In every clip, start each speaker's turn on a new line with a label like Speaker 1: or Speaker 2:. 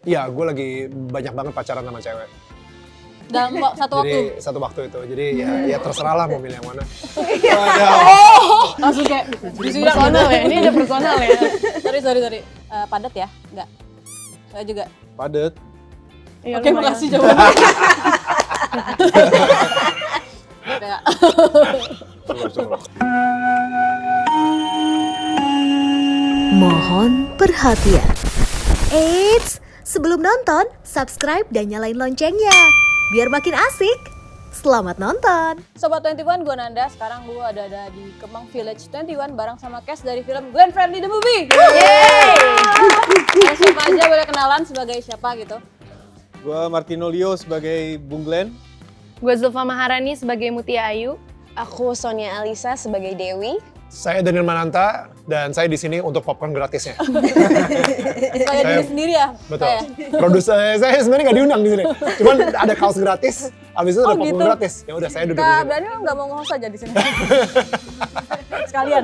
Speaker 1: Iya, gue lagi banyak banget pacaran sama cewek.
Speaker 2: Dalam satu waktu?
Speaker 1: Jadi satu waktu itu, jadi ya terserah lah mau milih yang mana.
Speaker 2: Langsung kayak
Speaker 3: Personal ya, ini udah personal ya.
Speaker 2: Sorry. Padat ya? Enggak juga?
Speaker 1: Padet.
Speaker 3: Iya,
Speaker 2: Oke,
Speaker 3: lumayan.
Speaker 2: makasih jawabannya. Kayak,
Speaker 4: Mohon perhatian. Eits, sebelum nonton, subscribe dan nyalain loncengnya. Biar makin asik. Selamat nonton.
Speaker 2: Sobat 21, gue Nanda. Sekarang gue ada di Kemang Village 21 bareng sama cast dari film Glenn Fredly The Movie. Yeay! Siapa aja boleh kenalan sebagai siapa gitu?
Speaker 5: Gua Martino Leo sebagai Bung Glenn.
Speaker 3: Gue Zulfa Maharani sebagai Mutia Ayu.
Speaker 6: Aku Sonia Alisa sebagai Dewi.
Speaker 1: Saya Daniel Mananta dan saya di sini untuk popcorn gratisnya.
Speaker 2: Kayak diri sendiri ya?
Speaker 1: Betul.
Speaker 2: Kayak.
Speaker 1: Produser saya sebenarnya nggak diundang di sini. Cuman ada kaos gratis, habis itu ada popcorn
Speaker 2: gitu?
Speaker 1: gratis. Ya udah saya duduk di
Speaker 2: Kak
Speaker 1: sini.
Speaker 2: Daniel nggak mau nge-host aja di sini. Sekalian.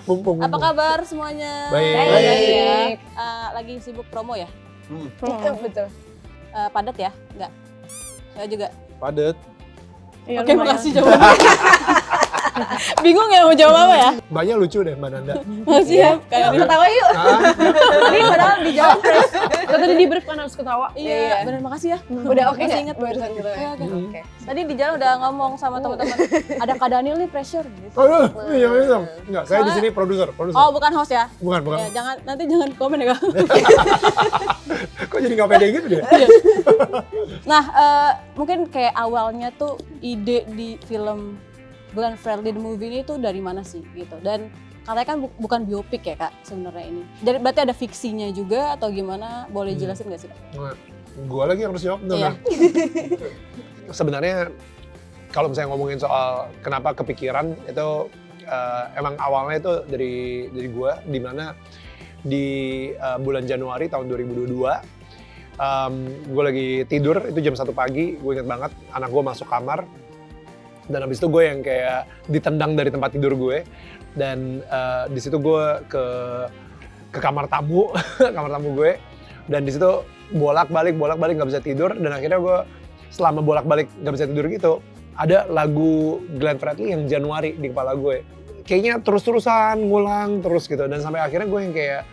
Speaker 1: Mumpung.
Speaker 2: Apa kabar semuanya?
Speaker 1: Baik.
Speaker 3: Baik.
Speaker 2: Lagi sibuk promo ya?
Speaker 6: Betul.
Speaker 2: Padat ya? Enggak? Saya juga.
Speaker 5: Padet.
Speaker 3: Iya,
Speaker 2: Oke,
Speaker 3: lumayan.
Speaker 2: makasih jawabannya. Bingung ya mau jawab apa ya?
Speaker 1: Banyak lucu deh Mbak Nanda.
Speaker 2: Makasih ya. Kayak
Speaker 6: Ketawa yuk.
Speaker 2: tadi padahal dijawab terus.
Speaker 3: Lo tadi di brief kan harus ketawa.
Speaker 2: Iya, bener makasih ya.
Speaker 6: Udah oke
Speaker 2: Masih
Speaker 6: nggak?
Speaker 2: inget.
Speaker 6: Barusan gitu.
Speaker 2: Oke. Tadi di jalan udah ngomong sama teman-teman. Ada Kak Daniel nih pressure gitu.
Speaker 1: Aduh, iya bisa. Enggak, saya di sini produser.
Speaker 2: Oh, bukan host ya?
Speaker 1: Bukan.
Speaker 2: Ya, nanti jangan komen ya, Kak.
Speaker 1: Kok jadi nggak pede gitu dia?
Speaker 2: Nah, mungkin kayak awalnya tuh ide di film Glenn Fredly The Movie ini tuh dari mana sih gitu? Dan katanya kan bukan biopik ya Kak sebenarnya ini. Jadi berarti ada fiksinya juga atau gimana? Boleh jelasin nggak sih Kak?
Speaker 1: Gua lagi yang harus jawab dong.
Speaker 2: Iya.
Speaker 1: Sebenarnya kalau misalnya ngomongin soal kenapa kepikiran itu emang awalnya itu dari gua di mana di bulan Januari tahun 2022 gue lagi tidur itu jam 1 pagi, gue inget banget anak gue masuk kamar dan habis itu gue yang kayak ditendang dari tempat tidur gue dan di situ gue ke kamar tamu kamar tamu gue dan di situ bolak-balik nggak bisa tidur dan akhirnya gue selama bolak-balik nggak bisa tidur gitu ada lagu Glenn Fredly yang Januari di kepala gue kayaknya terus-terusan ngulang terus gitu dan sampai akhirnya gue yang kayak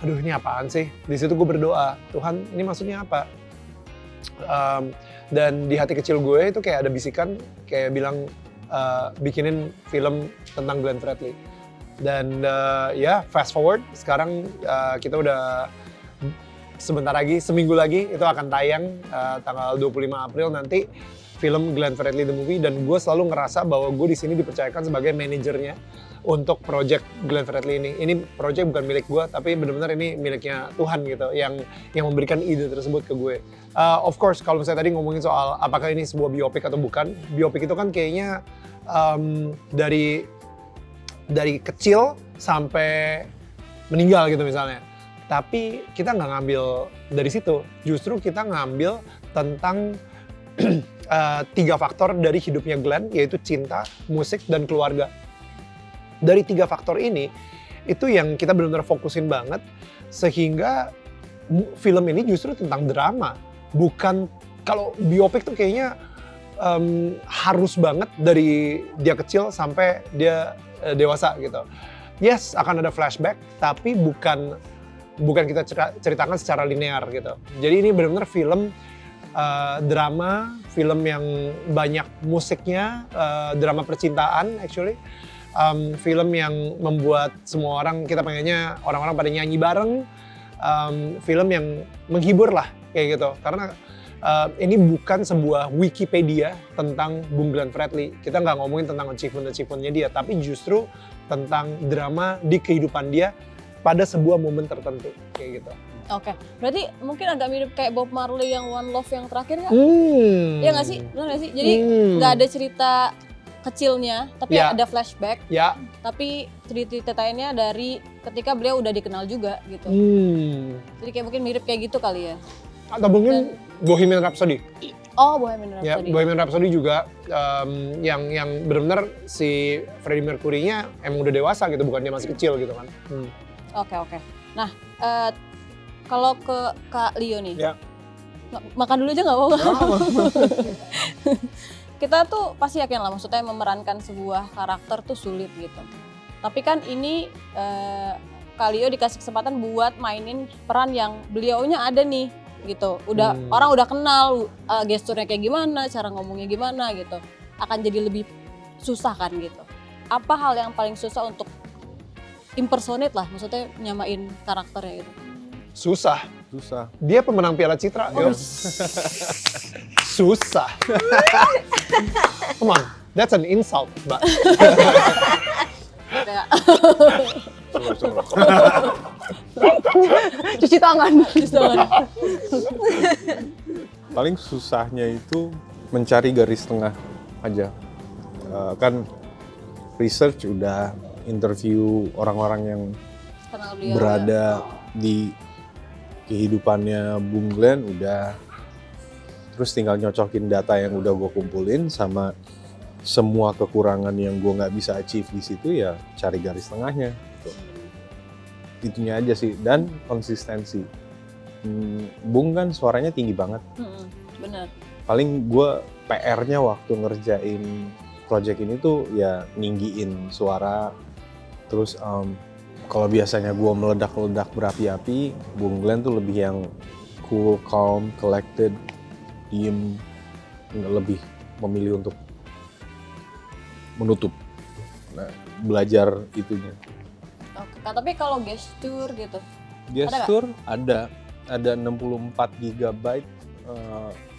Speaker 1: aduh ini apaan sih? Di situ gue berdoa, Tuhan ini maksudnya apa? Dan di hati kecil gue itu kayak ada bisikan kayak bilang bikinin film tentang Glenn Fredly. Dan ya fast forward sekarang kita udah sebentar lagi, seminggu lagi itu akan tayang tanggal 25 April nanti film Glenn Fredly The Movie dan gue selalu ngerasa bahwa gue di sini dipercayakan sebagai manajernya untuk project Glenn Fredly ini. Ini project bukan milik gue, tapi benar-benar ini miliknya Tuhan gitu, yang memberikan ide tersebut ke gue. Of course, kalau misalnya tadi ngomongin soal apakah ini sebuah biopik atau bukan, biopik itu kan kayaknya dari kecil sampai meninggal gitu misalnya. Tapi kita nggak ngambil dari situ, justru kita ngambil tentang 3 faktor dari hidupnya Glenn, yaitu cinta, musik, dan keluarga. Dari 3 faktor ini, itu yang kita benar-benar fokusin banget, sehingga film ini justru tentang drama. Bukan, kalau biopik tuh kayaknya harus banget dari dia kecil sampai dia dewasa gitu. Yes, akan ada flashback, tapi bukan kita ceritakan secara linear gitu. Jadi ini benar-benar film drama, film yang banyak musiknya, drama percintaan actually. Film yang membuat semua orang, kita pengennya orang-orang pada nyanyi bareng, film yang menghibur lah kayak gitu. Karena ini bukan sebuah Wikipedia tentang Bung Glenn Fredly. Kita nggak ngomongin tentang achievement-achievementnya dia, tapi justru tentang drama di kehidupan dia pada sebuah momen tertentu kayak gitu.
Speaker 2: Oke, berarti mungkin agak mirip kayak Bob Marley yang One Love yang terakhir nggak? Iya nggak sih? Benar nggak sih? Jadi nggak ada cerita kecilnya, tapi
Speaker 1: Ya.
Speaker 2: ada flashback.
Speaker 1: Ya.
Speaker 2: Tapi cerita-ceritanya dari ketika beliau udah dikenal juga gitu. Jadi kayak mungkin mirip kayak gitu kali ya.
Speaker 1: Atau mungkin Bohemian Rhapsody.
Speaker 2: Oh, Bohemian
Speaker 1: Ya,
Speaker 2: Rhapsody.
Speaker 1: Bohemian Rhapsody juga yang benar-benar si Freddie Mercury-nya emang udah dewasa gitu, bukan dia masih kecil gitu kan.
Speaker 2: Oke. Nah, Kalau ke Kak Leo nih,
Speaker 5: Ya.
Speaker 2: makan dulu aja nggak mau? Kita tuh pasti yakin lah, maksudnya memerankan sebuah karakter tuh sulit gitu. Tapi kan ini Kak Leo dikasih kesempatan buat mainin peran yang beliaunya ada nih gitu. Orang udah kenal gesturnya kayak gimana, cara ngomongnya gimana gitu. Akan jadi lebih susah kan gitu. Apa hal yang paling susah untuk impersonate lah, maksudnya nyamain karakternya gitu?
Speaker 1: Susah. Dia pemenang Piala Citra. Yo. Susah. Come on, that's an insult, Mbak.
Speaker 2: Kayak
Speaker 3: Cuci tangan.
Speaker 5: Paling susahnya itu mencari garis tengah aja. Kan research udah, interview orang-orang yang
Speaker 2: kenal beliau.
Speaker 5: berada di kehidupannya Bung Glenn udah, terus tinggal nyocokin data yang udah gue kumpulin sama semua kekurangan yang gue nggak bisa achieve di situ, ya cari garis tengahnya gitu. Itunya aja sih, dan konsistensi. Bung kan suaranya tinggi banget,
Speaker 2: Bener.
Speaker 5: paling gue PR-nya waktu ngerjain project ini tuh ya ninggiin suara. Terus kalau biasanya gue meledak-ledak berapi-api, Bung Glenn tuh lebih yang cool, calm, collected, diem, lebih memilih untuk menutup. Nah, belajar itunya.
Speaker 2: Oke, Kak, tapi kalau gestur gitu,
Speaker 5: Gestur ada 64 GB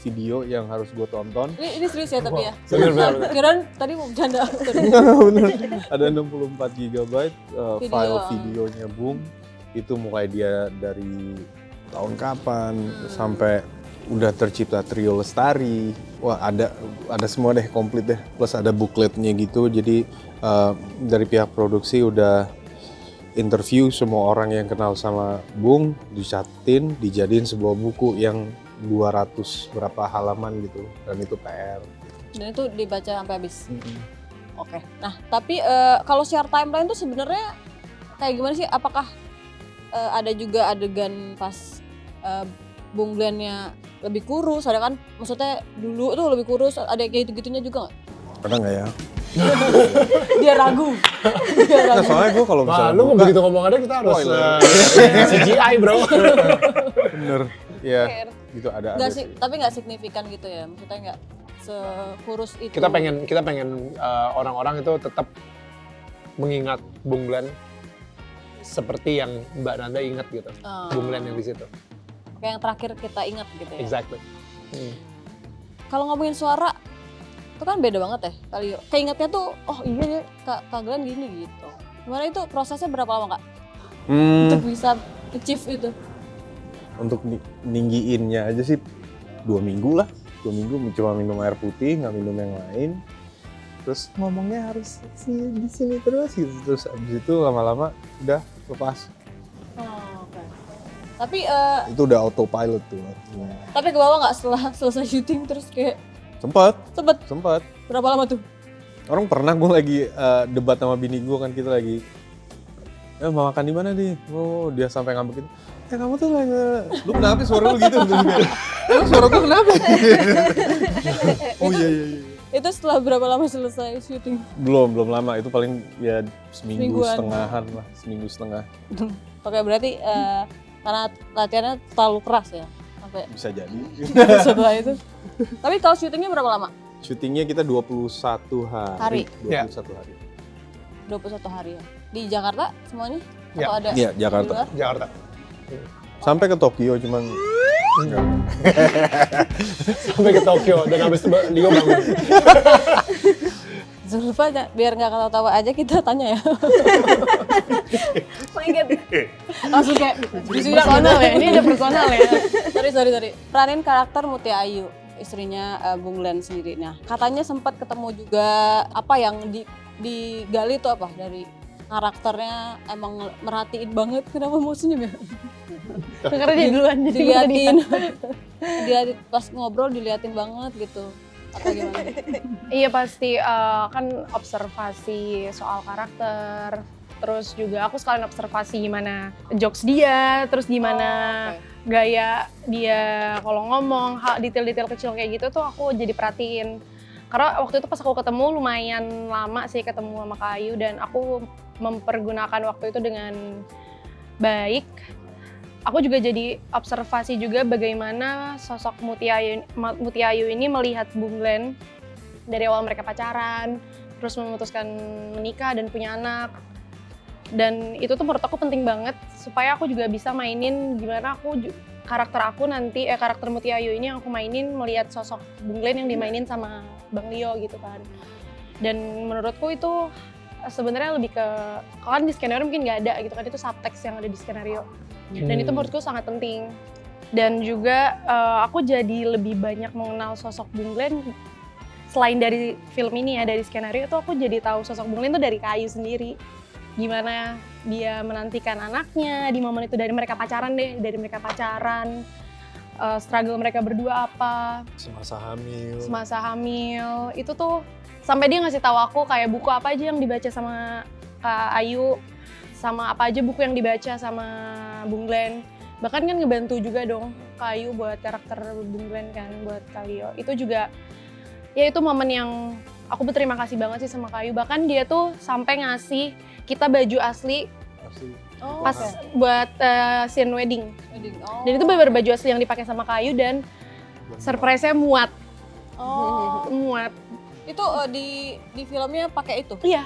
Speaker 5: video yang harus gue tonton.
Speaker 2: ini serius ya tapi ya?
Speaker 1: Bener.
Speaker 2: Kirain tadi mau bercanda.
Speaker 5: Bener. Ada 64 GB file
Speaker 2: Video.
Speaker 5: videonya Bung. Itu mulai dia dari tahun kapan sampai udah tercipta Trio Lestari. Wah, ada semua deh, komplit deh. Plus ada bookletnya gitu. Jadi dari pihak produksi udah interview semua orang yang kenal sama Bung, dicatin, dijadiin sebuah buku yang 200 berapa halaman gitu, dan itu PR.
Speaker 2: Dan itu dibaca sampai habis. Oke. Nah, tapi kalau share timeline tuh sebenarnya kayak gimana sih? Apakah ada juga adegan pas Bung Glenn-nya lebih kurus, ada kan? Maksudnya dulu tuh lebih kurus, ada kayak gitu-gitunya juga nggak?
Speaker 5: Ada nggak ya?
Speaker 2: Dia ragu.
Speaker 5: Nah, soalnya gue kalau
Speaker 1: Wah,
Speaker 5: misalnya
Speaker 1: lu begitu ngomongannya kita harus
Speaker 5: Spoiler.
Speaker 1: CGI, bro.
Speaker 5: bener, ya gitu ada
Speaker 2: Nggak
Speaker 5: sih.
Speaker 2: sih, tapi nggak signifikan gitu ya? Maksudnya nggak sekurus itu.
Speaker 1: Kita pengen orang-orang itu tetap mengingat Bung Glenn seperti yang Mbak Nanda ingat gitu. Bung Glenn yang di situ.
Speaker 2: Kayak yang terakhir kita ingat gitu ya.
Speaker 1: Exactly.
Speaker 2: Kalau ngomongin suara, itu kan beda banget ya kali. Keingetnya tuh, oh iya ya Kak Glenn gini gitu. Gimana itu prosesnya berapa lama Kak? Untuk bisa achieve itu?
Speaker 5: Untuk ninggiinnya aja sih 2 minggu lah. 2 minggu cuma minum air putih, nggak minum yang lain. Terus ngomongnya harus di sini terus gitu. Terus abis itu lama-lama udah lepas.
Speaker 2: Oh, oke. Tapi
Speaker 5: Itu udah autopilot tuh artinya.
Speaker 2: tapi ke bawah nggak setelah selesai syuting terus kayak
Speaker 5: Sempet.
Speaker 2: berapa lama tuh?
Speaker 5: Orang pernah gue lagi debat sama bini gue, kan kita lagi mau makan di mana nih? Oh, dia sampai ngambek gitu. Kamu tuh lagi, lu kenapa suara lu gitu? Emang suara gue kenapa? Oh iya.
Speaker 2: Itu setelah berapa lama selesai syuting?
Speaker 5: Belum lama, itu paling ya seminggu
Speaker 2: Semingguan.
Speaker 5: setengahan lah, seminggu setengah.
Speaker 2: Oke, berarti karena latihannya terlalu keras ya sampai
Speaker 5: Bisa jadi.
Speaker 2: setelah itu. Tapi kalau syutingnya berapa lama?
Speaker 5: Syutingnya kita 21 hari. 21 hari.
Speaker 2: 21 hari ya. Di Jakarta semuanya?
Speaker 1: Ya.
Speaker 2: Atau ada
Speaker 5: Iya,
Speaker 2: di
Speaker 5: Jakarta.
Speaker 2: luar?
Speaker 1: Jakarta.
Speaker 5: Sampai ke Tokyo cuman enggak.
Speaker 1: Sampai ke Tokyo dan habis itu Leo bangun.
Speaker 2: Zulfa biar nggak ketawa-tawa aja kita tanya ya. Langsung kayak
Speaker 3: Personal ya, ini ada personal ya.
Speaker 2: sorry. Peranin karakter Mutia Ayu, istrinya Bung Glenn sendiri. Nah, katanya sempat ketemu juga apa yang digali itu apa dari karakternya, emang merhatiin banget. Kenapa mau senyum ya?
Speaker 3: Karena dia duluan jadi
Speaker 2: Diliatin. Pas ngobrol diliatin banget gitu. Atau gimana?
Speaker 3: Iya pasti kan observasi soal karakter, terus juga aku sekalian observasi gimana jokes dia, terus gimana gaya dia kalau ngomong, detail-detail kecil kayak gitu tuh aku jadi perhatiin. Karena waktu itu pas aku ketemu lumayan lama sih ketemu sama Kak Ayu dan aku mempergunakan waktu itu dengan baik. Aku juga jadi observasi juga bagaimana sosok Mutia Ayu ini melihat Bung Glenn dari awal mereka pacaran, terus memutuskan menikah dan punya anak. Dan itu tuh menurut aku penting banget supaya aku juga bisa mainin gimana karakter Mutia Ayu ini yang aku mainin melihat sosok Bung Glenn yang dimainin sama Bang Leo gitu kan. Dan menurutku itu sebenarnya lebih ke, kan di skenario mungkin nggak ada gitu kan, itu subtext yang ada di skenario. Dan itu menurutku sangat penting. Dan juga aku jadi lebih banyak mengenal sosok Bung Glenn selain dari film ini ya, dari skenario itu aku jadi tahu sosok Bung Glenn itu dari Kak Ayu sendiri. Gimana dia menantikan anaknya di momen itu, dari mereka pacaran, struggle mereka berdua apa. Semasa hamil, itu tuh sampai dia ngasih tahu aku kayak buku apa aja yang dibaca sama Kak Ayu, sama apa aja buku yang dibaca sama Bung Glenn. Bahkan kan ngebantu juga dong Kak Ayu buat karakter Bung Glenn kan, buat Kak Leo. Itu juga, ya itu momen yang aku berterima kasih banget sih sama Kak Ayu. Bahkan dia tuh sampai ngasih kita baju asli pas buat scene wedding. Dan itu bener-bener baju asli yang dipakai sama Kak Ayu dan surprise-nya muat. Muat.
Speaker 2: Itu di filmnya pakai itu?
Speaker 3: Iya.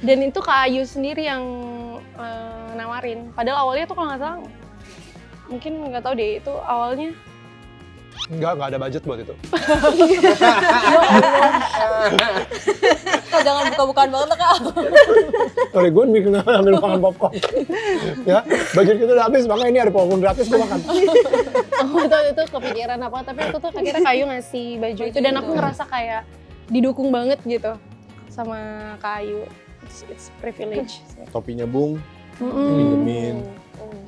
Speaker 3: Dan itu Kak Ayu sendiri yang nawarin. Padahal awalnya tuh kalau nggak salah, mungkin nggak tahu deh itu awalnya.
Speaker 1: Nggak ada budget buat itu.
Speaker 2: Kak jangan buka-bukaan banget lah Kak.
Speaker 1: Sorry, gue bikin ambil makan popcorn. Ya, budget kita udah habis, makanya ini ada popcorn gratis gue makan.
Speaker 3: Aku tahu itu kepikiran apa, tapi itu tuh akhirnya Kak Ayu ngasih baju itu dan aku ngerasa kayak didukung banget gitu sama Kak Ayu. It's privilege.
Speaker 5: Topinya Bung, pinjemin.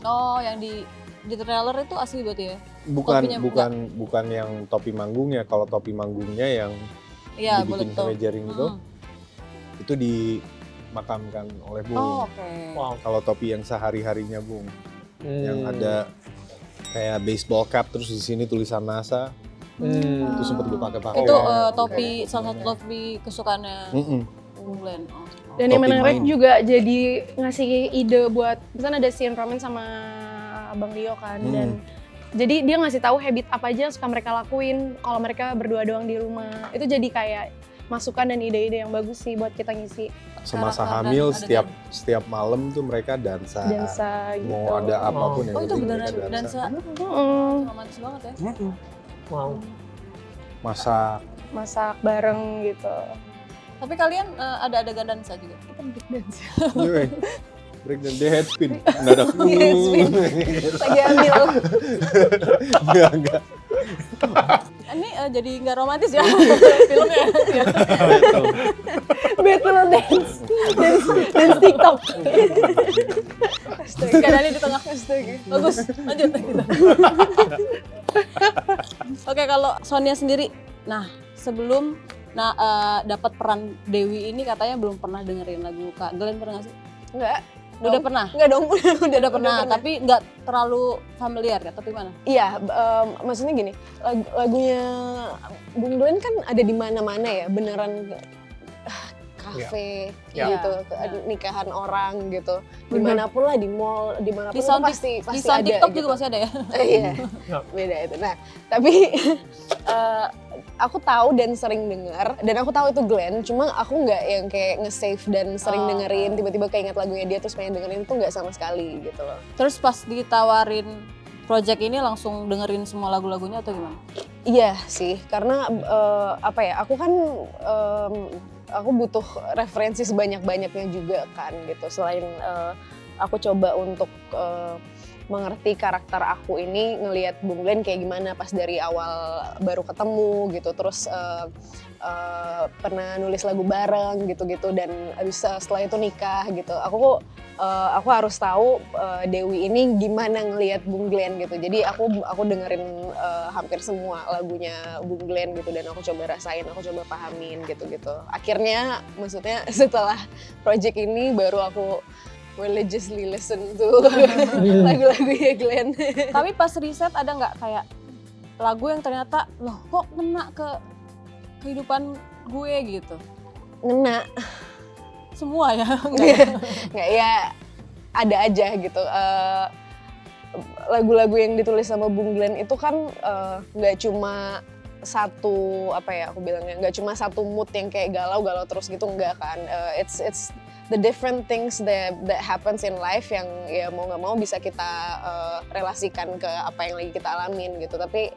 Speaker 2: Oh, yang di trailer itu asli berarti ya?
Speaker 5: Bukan yang topi manggungnya. Kalau topi manggungnya yang dibikin sama jaring itu dimakamkan oleh Bung.
Speaker 2: Oh, oke.
Speaker 1: Wow.
Speaker 5: Kalau topi yang sehari-harinya Bung, yang ada kayak baseball cap terus di sini tulisan NASA, itu sempat gue pakai.
Speaker 2: Itu topi salah satu topi kesukaannya Bung Glenn.
Speaker 3: Dan yang menarik juga jadi ngasih ide buat, misalnya ada scene ramen sama Bang Leo kan, dan jadi dia ngasih tahu habit apa aja yang suka mereka lakuin kalau mereka berdua doang di rumah. Itu jadi kayak masukan dan ide-ide yang bagus sih buat kita ngisi.
Speaker 5: Semasa hamil setiap malam tuh mereka dansa gitu. Mau ada apapun yang
Speaker 2: itu
Speaker 5: penting
Speaker 2: beneran
Speaker 5: mereka
Speaker 2: dansa. Romantis banget ya.
Speaker 1: Wow.
Speaker 3: Masak bareng gitu.
Speaker 2: Tapi kalian ada adegan dansa juga? Kita break dance.
Speaker 5: Break dan dia headspin. Mendadak.
Speaker 3: Lagi ambil.
Speaker 5: Enggak.
Speaker 2: Ini jadi nggak romantis ya filmnya.
Speaker 3: Battle dance TikTok.
Speaker 2: Kadang di tengah. Bagus, lanjut kita. Oke, kalau Sonia sendiri, nah sebelum dapat peran Dewi ini katanya belum pernah dengerin lagu Kak Glenn, pernah nggak sih?
Speaker 6: Enggak.
Speaker 2: Udah pernah?
Speaker 6: Enggak dong,
Speaker 2: udah pernah, tapi nggak terlalu familiar ya, tapi mana?
Speaker 6: Iya, maksudnya gini, lagunya Bung Glenn kan ada di mana-mana ya, beneran kafe gitu, nikahan orang gitu, dimanapun lah, di mall, dimanapun
Speaker 2: Di
Speaker 6: itu
Speaker 2: sound
Speaker 6: pasti
Speaker 2: di sound
Speaker 6: ada.
Speaker 2: TikTok
Speaker 6: gitu.
Speaker 2: juga pasti ada ya?
Speaker 6: Iya, beda itu. Nah, tapi aku tahu dan sering dengar, dan aku tahu itu Glenn, cuma aku nggak yang kayak nge-save dan sering dengerin, tiba-tiba keinget lagunya dia terus pengen dengerin, itu nggak sama sekali gitu loh.
Speaker 2: Terus pas ditawarin project ini langsung dengerin semua lagu-lagunya atau gimana?
Speaker 6: Iya sih, karena aku kan aku butuh referensi sebanyak-banyaknya juga kan gitu. Selain aku coba untuk mengerti karakter aku ini ngelihat Bung Glenn kayak gimana pas dari awal baru ketemu gitu, terus pernah nulis lagu bareng gitu-gitu, dan abis setelah itu nikah gitu. Aku harus tahu Dewi ini gimana ngelihat Bung Glenn gitu. Jadi aku dengerin hampir semua lagunya Bung Glenn gitu, dan aku coba rasain, aku coba pahamin gitu-gitu. Akhirnya maksudnya setelah project ini baru aku religiously listen to lagu-lagunya Glenn.
Speaker 2: Tapi pas riset ada nggak kayak lagu yang ternyata loh kok kena ke kehidupan gue gitu?
Speaker 6: Ngena.
Speaker 2: Semua ya?
Speaker 6: Nggak, ya ada aja gitu. Lagu-lagu yang ditulis sama Bung Glenn itu kan nggak cuma satu, apa ya aku bilangnya, nggak cuma satu mood yang kayak galau-galau terus gitu, nggak kan. It's the different things that happens in life yang ya mau nggak mau bisa kita relasikan ke apa yang lagi kita alamin gitu. Tapi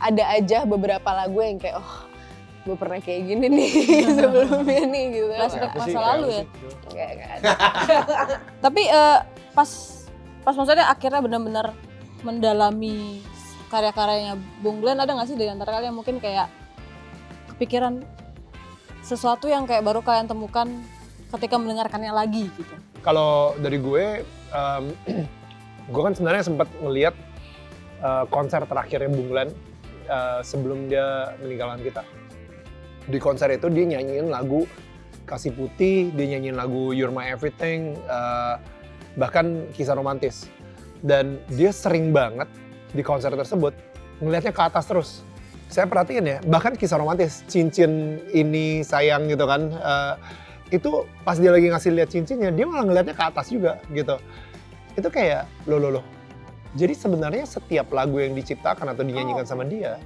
Speaker 6: ada aja beberapa lagu yang kayak gue pernah kayak gini nih sebelumnya nih gitu.
Speaker 2: Flashback masa lalu ya?
Speaker 6: Nggak ada.
Speaker 2: Tapi pas maksudnya akhirnya benar-benar mendalami karya-karyanya Bung Glenn, ada nggak sih di antara kalian mungkin kayak kepikiran sesuatu yang kayak baru kalian temukan ketika mendengarkannya lagi gitu?
Speaker 1: Kalau dari gue kan sebenarnya sempat ngeliat konser terakhirnya Bung Glenn sebelum dia meninggalkan kita. Di konser itu dia nyanyiin lagu Kasih Putih, dia nyanyiin lagu You're My Everything, bahkan Kisah Romantis. Dan dia sering banget di konser tersebut ngelihatnya ke atas terus. Saya perhatiin ya, bahkan Kisah Romantis, cincin ini sayang gitu kan, itu pas dia lagi ngasih lihat cincinnya, dia malah ngelihatnya ke atas juga gitu. Itu kayak loh. Jadi sebenarnya setiap lagu yang diciptakan atau dinyanyikan sama dia,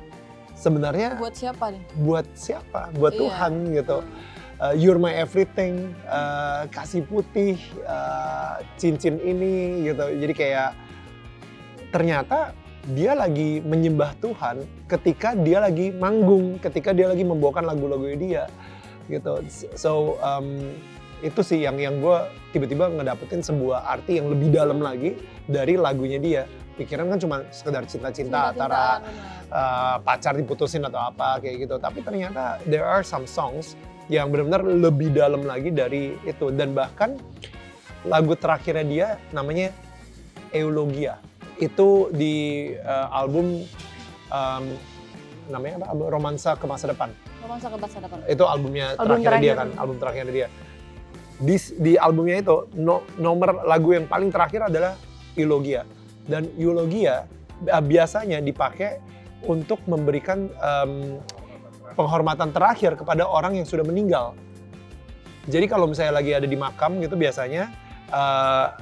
Speaker 1: sebenarnya
Speaker 2: buat siapa nih?
Speaker 1: Buat siapa? Buat Tuhan gitu. You're My Everything, Kasih Putih, cincin ini gitu. Jadi kayak ternyata dia lagi menyembah Tuhan ketika dia lagi manggung, ketika dia lagi membawakan lagu-lagunya dia gitu. So itu sih yang gue tiba-tiba ngedapetin sebuah arti yang lebih dalam lagi dari lagunya dia. Pikiran kan cuma sekedar cinta-cinta antara pacar diputusin atau apa kayak gitu. Tapi ternyata there are some songs yang benar-benar lebih dalam lagi dari itu. Dan bahkan lagu terakhirnya dia namanya Eulogia. Itu di album namanya apa? Romansa ke Masa Depan.
Speaker 2: Romansa ke Masa Depan.
Speaker 1: Itu albumnya terakhirnya dia kan, album terakhirnya dia. Di albumnya itu nomor lagu yang paling terakhir adalah Eulogia. Dan Eulogia biasanya dipakai untuk memberikan penghormatan terakhir kepada orang yang sudah meninggal. Jadi kalau misalnya lagi ada di makam gitu biasanya,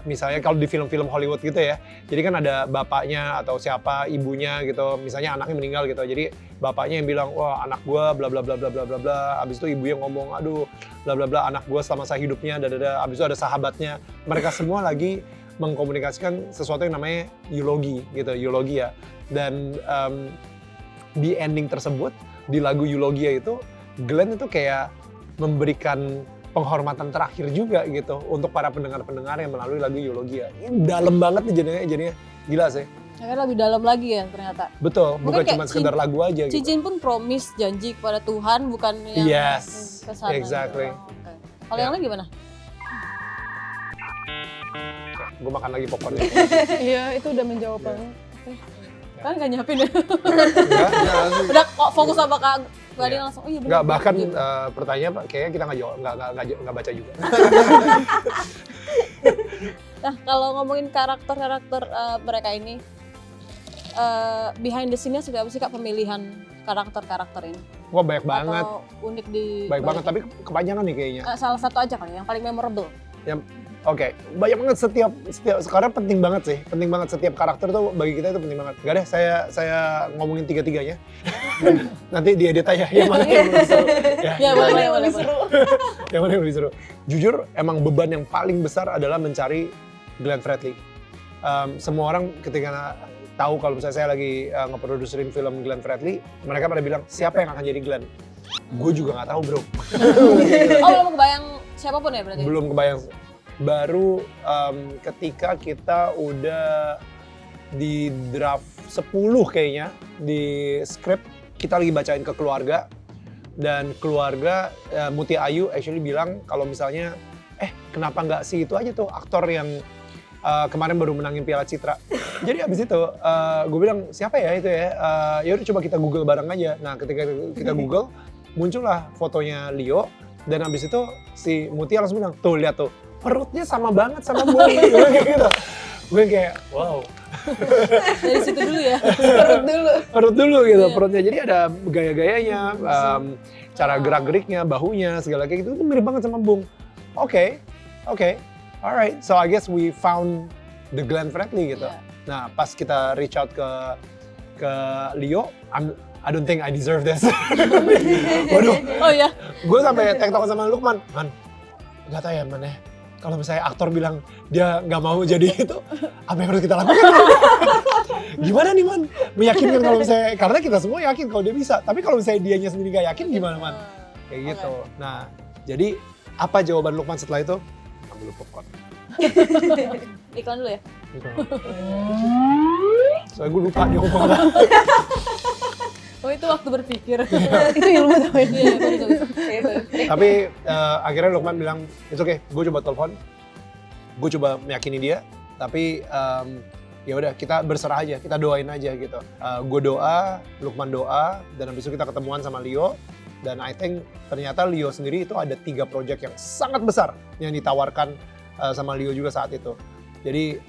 Speaker 1: misalnya kalau di film-film Hollywood gitu ya, jadi kan ada bapaknya atau siapa, ibunya gitu, misalnya anaknya meninggal gitu, jadi bapaknya yang bilang, wah anak gua bla bla bla bla bla bla bla, abis itu ibunya ngomong, aduh bla bla bla anak gua selama masa hidupnya, abis itu ada sahabatnya, mereka semua lagi mengkomunikasikan sesuatu yang namanya eulogi gitu, eulogia. Dan di ending tersebut, di lagu Eulogia itu, Glenn itu kayak memberikan penghormatan terakhir juga gitu untuk para pendengar-pendengar yang melalui lagu Eulogia. Ini dalam banget nih jadinya gila sih.
Speaker 2: Akhirnya lebih dalam lagi ya ternyata.
Speaker 1: Betul,
Speaker 2: Mungkin
Speaker 1: bukan cuma sekedar lagu aja gitu.
Speaker 2: Cincin pun promise, janji kepada Tuhan, bukan yang
Speaker 1: Yes,
Speaker 2: kesana
Speaker 1: exactly.
Speaker 2: gitu. Okay. Kalau yang lain gimana?
Speaker 1: Gue makan lagi popcornnya.
Speaker 3: Iya, itu udah menjawab banget.
Speaker 2: Kan gak nyiapin ya?
Speaker 1: Enggak,
Speaker 2: Udah kok fokus sama Kak Gading langsung, oh iya benar.
Speaker 1: Enggak, bahkan
Speaker 2: gitu.
Speaker 1: pertanyaan kayaknya kita nggak baca juga.
Speaker 2: Nah, kalau ngomongin karakter-karakter mereka ini, behind the scene-nya seperti apa sih Kak pemilihan karakter-karakter ini?
Speaker 1: Wah banyak banget.
Speaker 2: Atau unik di...
Speaker 1: Banyak banget, tapi kepanjangan nih kayaknya.
Speaker 2: Salah satu aja kali, yang paling memorable.
Speaker 1: Oke, banyak banget setiap sekarang penting banget setiap karakter tuh bagi kita itu penting banget. Gak deh, saya ngomongin tiga-tiganya. Nanti diedit aja yang mana yang lebih seru.
Speaker 2: Ya, boleh.
Speaker 1: Yang mana yang lebih seru. Jujur, emang beban yang paling besar adalah mencari Glenn Fredly. Semua orang ketika tahu kalau misalnya saya lagi ngeproduserin film Glenn Fredly, mereka pada bilang, siapa yang akan jadi Glenn? Gue juga nggak tahu, bro.
Speaker 2: Oh, belum kebayang siapapun ya berarti?
Speaker 1: Belum kebayang. Baru ketika kita udah di draft 10 kayaknya di script kita lagi bacain ke keluarga dan keluarga Mutia Ayu actually bilang kalau misalnya kenapa nggak sih itu aja tuh aktor yang kemarin baru menangin Piala Citra. Jadi abis itu gue bilang siapa ya itu ya, yaudah coba kita Google bareng aja. Nah ketika kita Google muncullah fotonya Leo dan abis itu si Mutia langsung bilang tuh lihat tuh perutnya sama banget sama gue gitu. Gue kayak wow.
Speaker 2: Dari situ dulu ya.
Speaker 1: Perut dulu gitu perutnya. Jadi ada gaya-gayanya, cara gerak-geriknya, bahunya, segala kayak gitu itu mirip banget sama Bung. Oke. Alright, so I guess we found the Glenn Fredly gitu.
Speaker 2: Yeah.
Speaker 1: Nah, pas kita reach out ke Leo, I don't think I deserve this. Waduh,
Speaker 2: Oh ya.
Speaker 1: gue sampai tektokan sama Lukman, Man, nggak tahu ya Man ya, kalau misalnya aktor bilang dia nggak mau jadi itu, apa yang harus kita lakukan? Gimana nih Man? Meyakinkan kalau misalnya, karena kita semua yakin kalau dia bisa, tapi kalau misalnya dianya sendiri nggak yakin gimana Man? Kayak gitu. Nah, jadi apa jawaban Lukman setelah itu? Ambil popcorn.
Speaker 2: Iklan dulu ya.
Speaker 1: Soalnya gue lupa dia ngomong apa.
Speaker 2: Oh itu waktu berpikir.
Speaker 6: Itu ilmu tau ya.
Speaker 2: Iya, betul.
Speaker 1: Tapi akhirnya Lukman bilang, it's okay, gue coba telepon, gue coba meyakini dia, tapi ya udah kita berserah aja, kita doain aja gitu. Gue doa, Lukman doa, dan habis itu kita ketemuan sama Leo, dan I think ternyata Leo sendiri itu ada 3 project yang sangat besar yang ditawarkan sama Leo juga saat itu. Jadi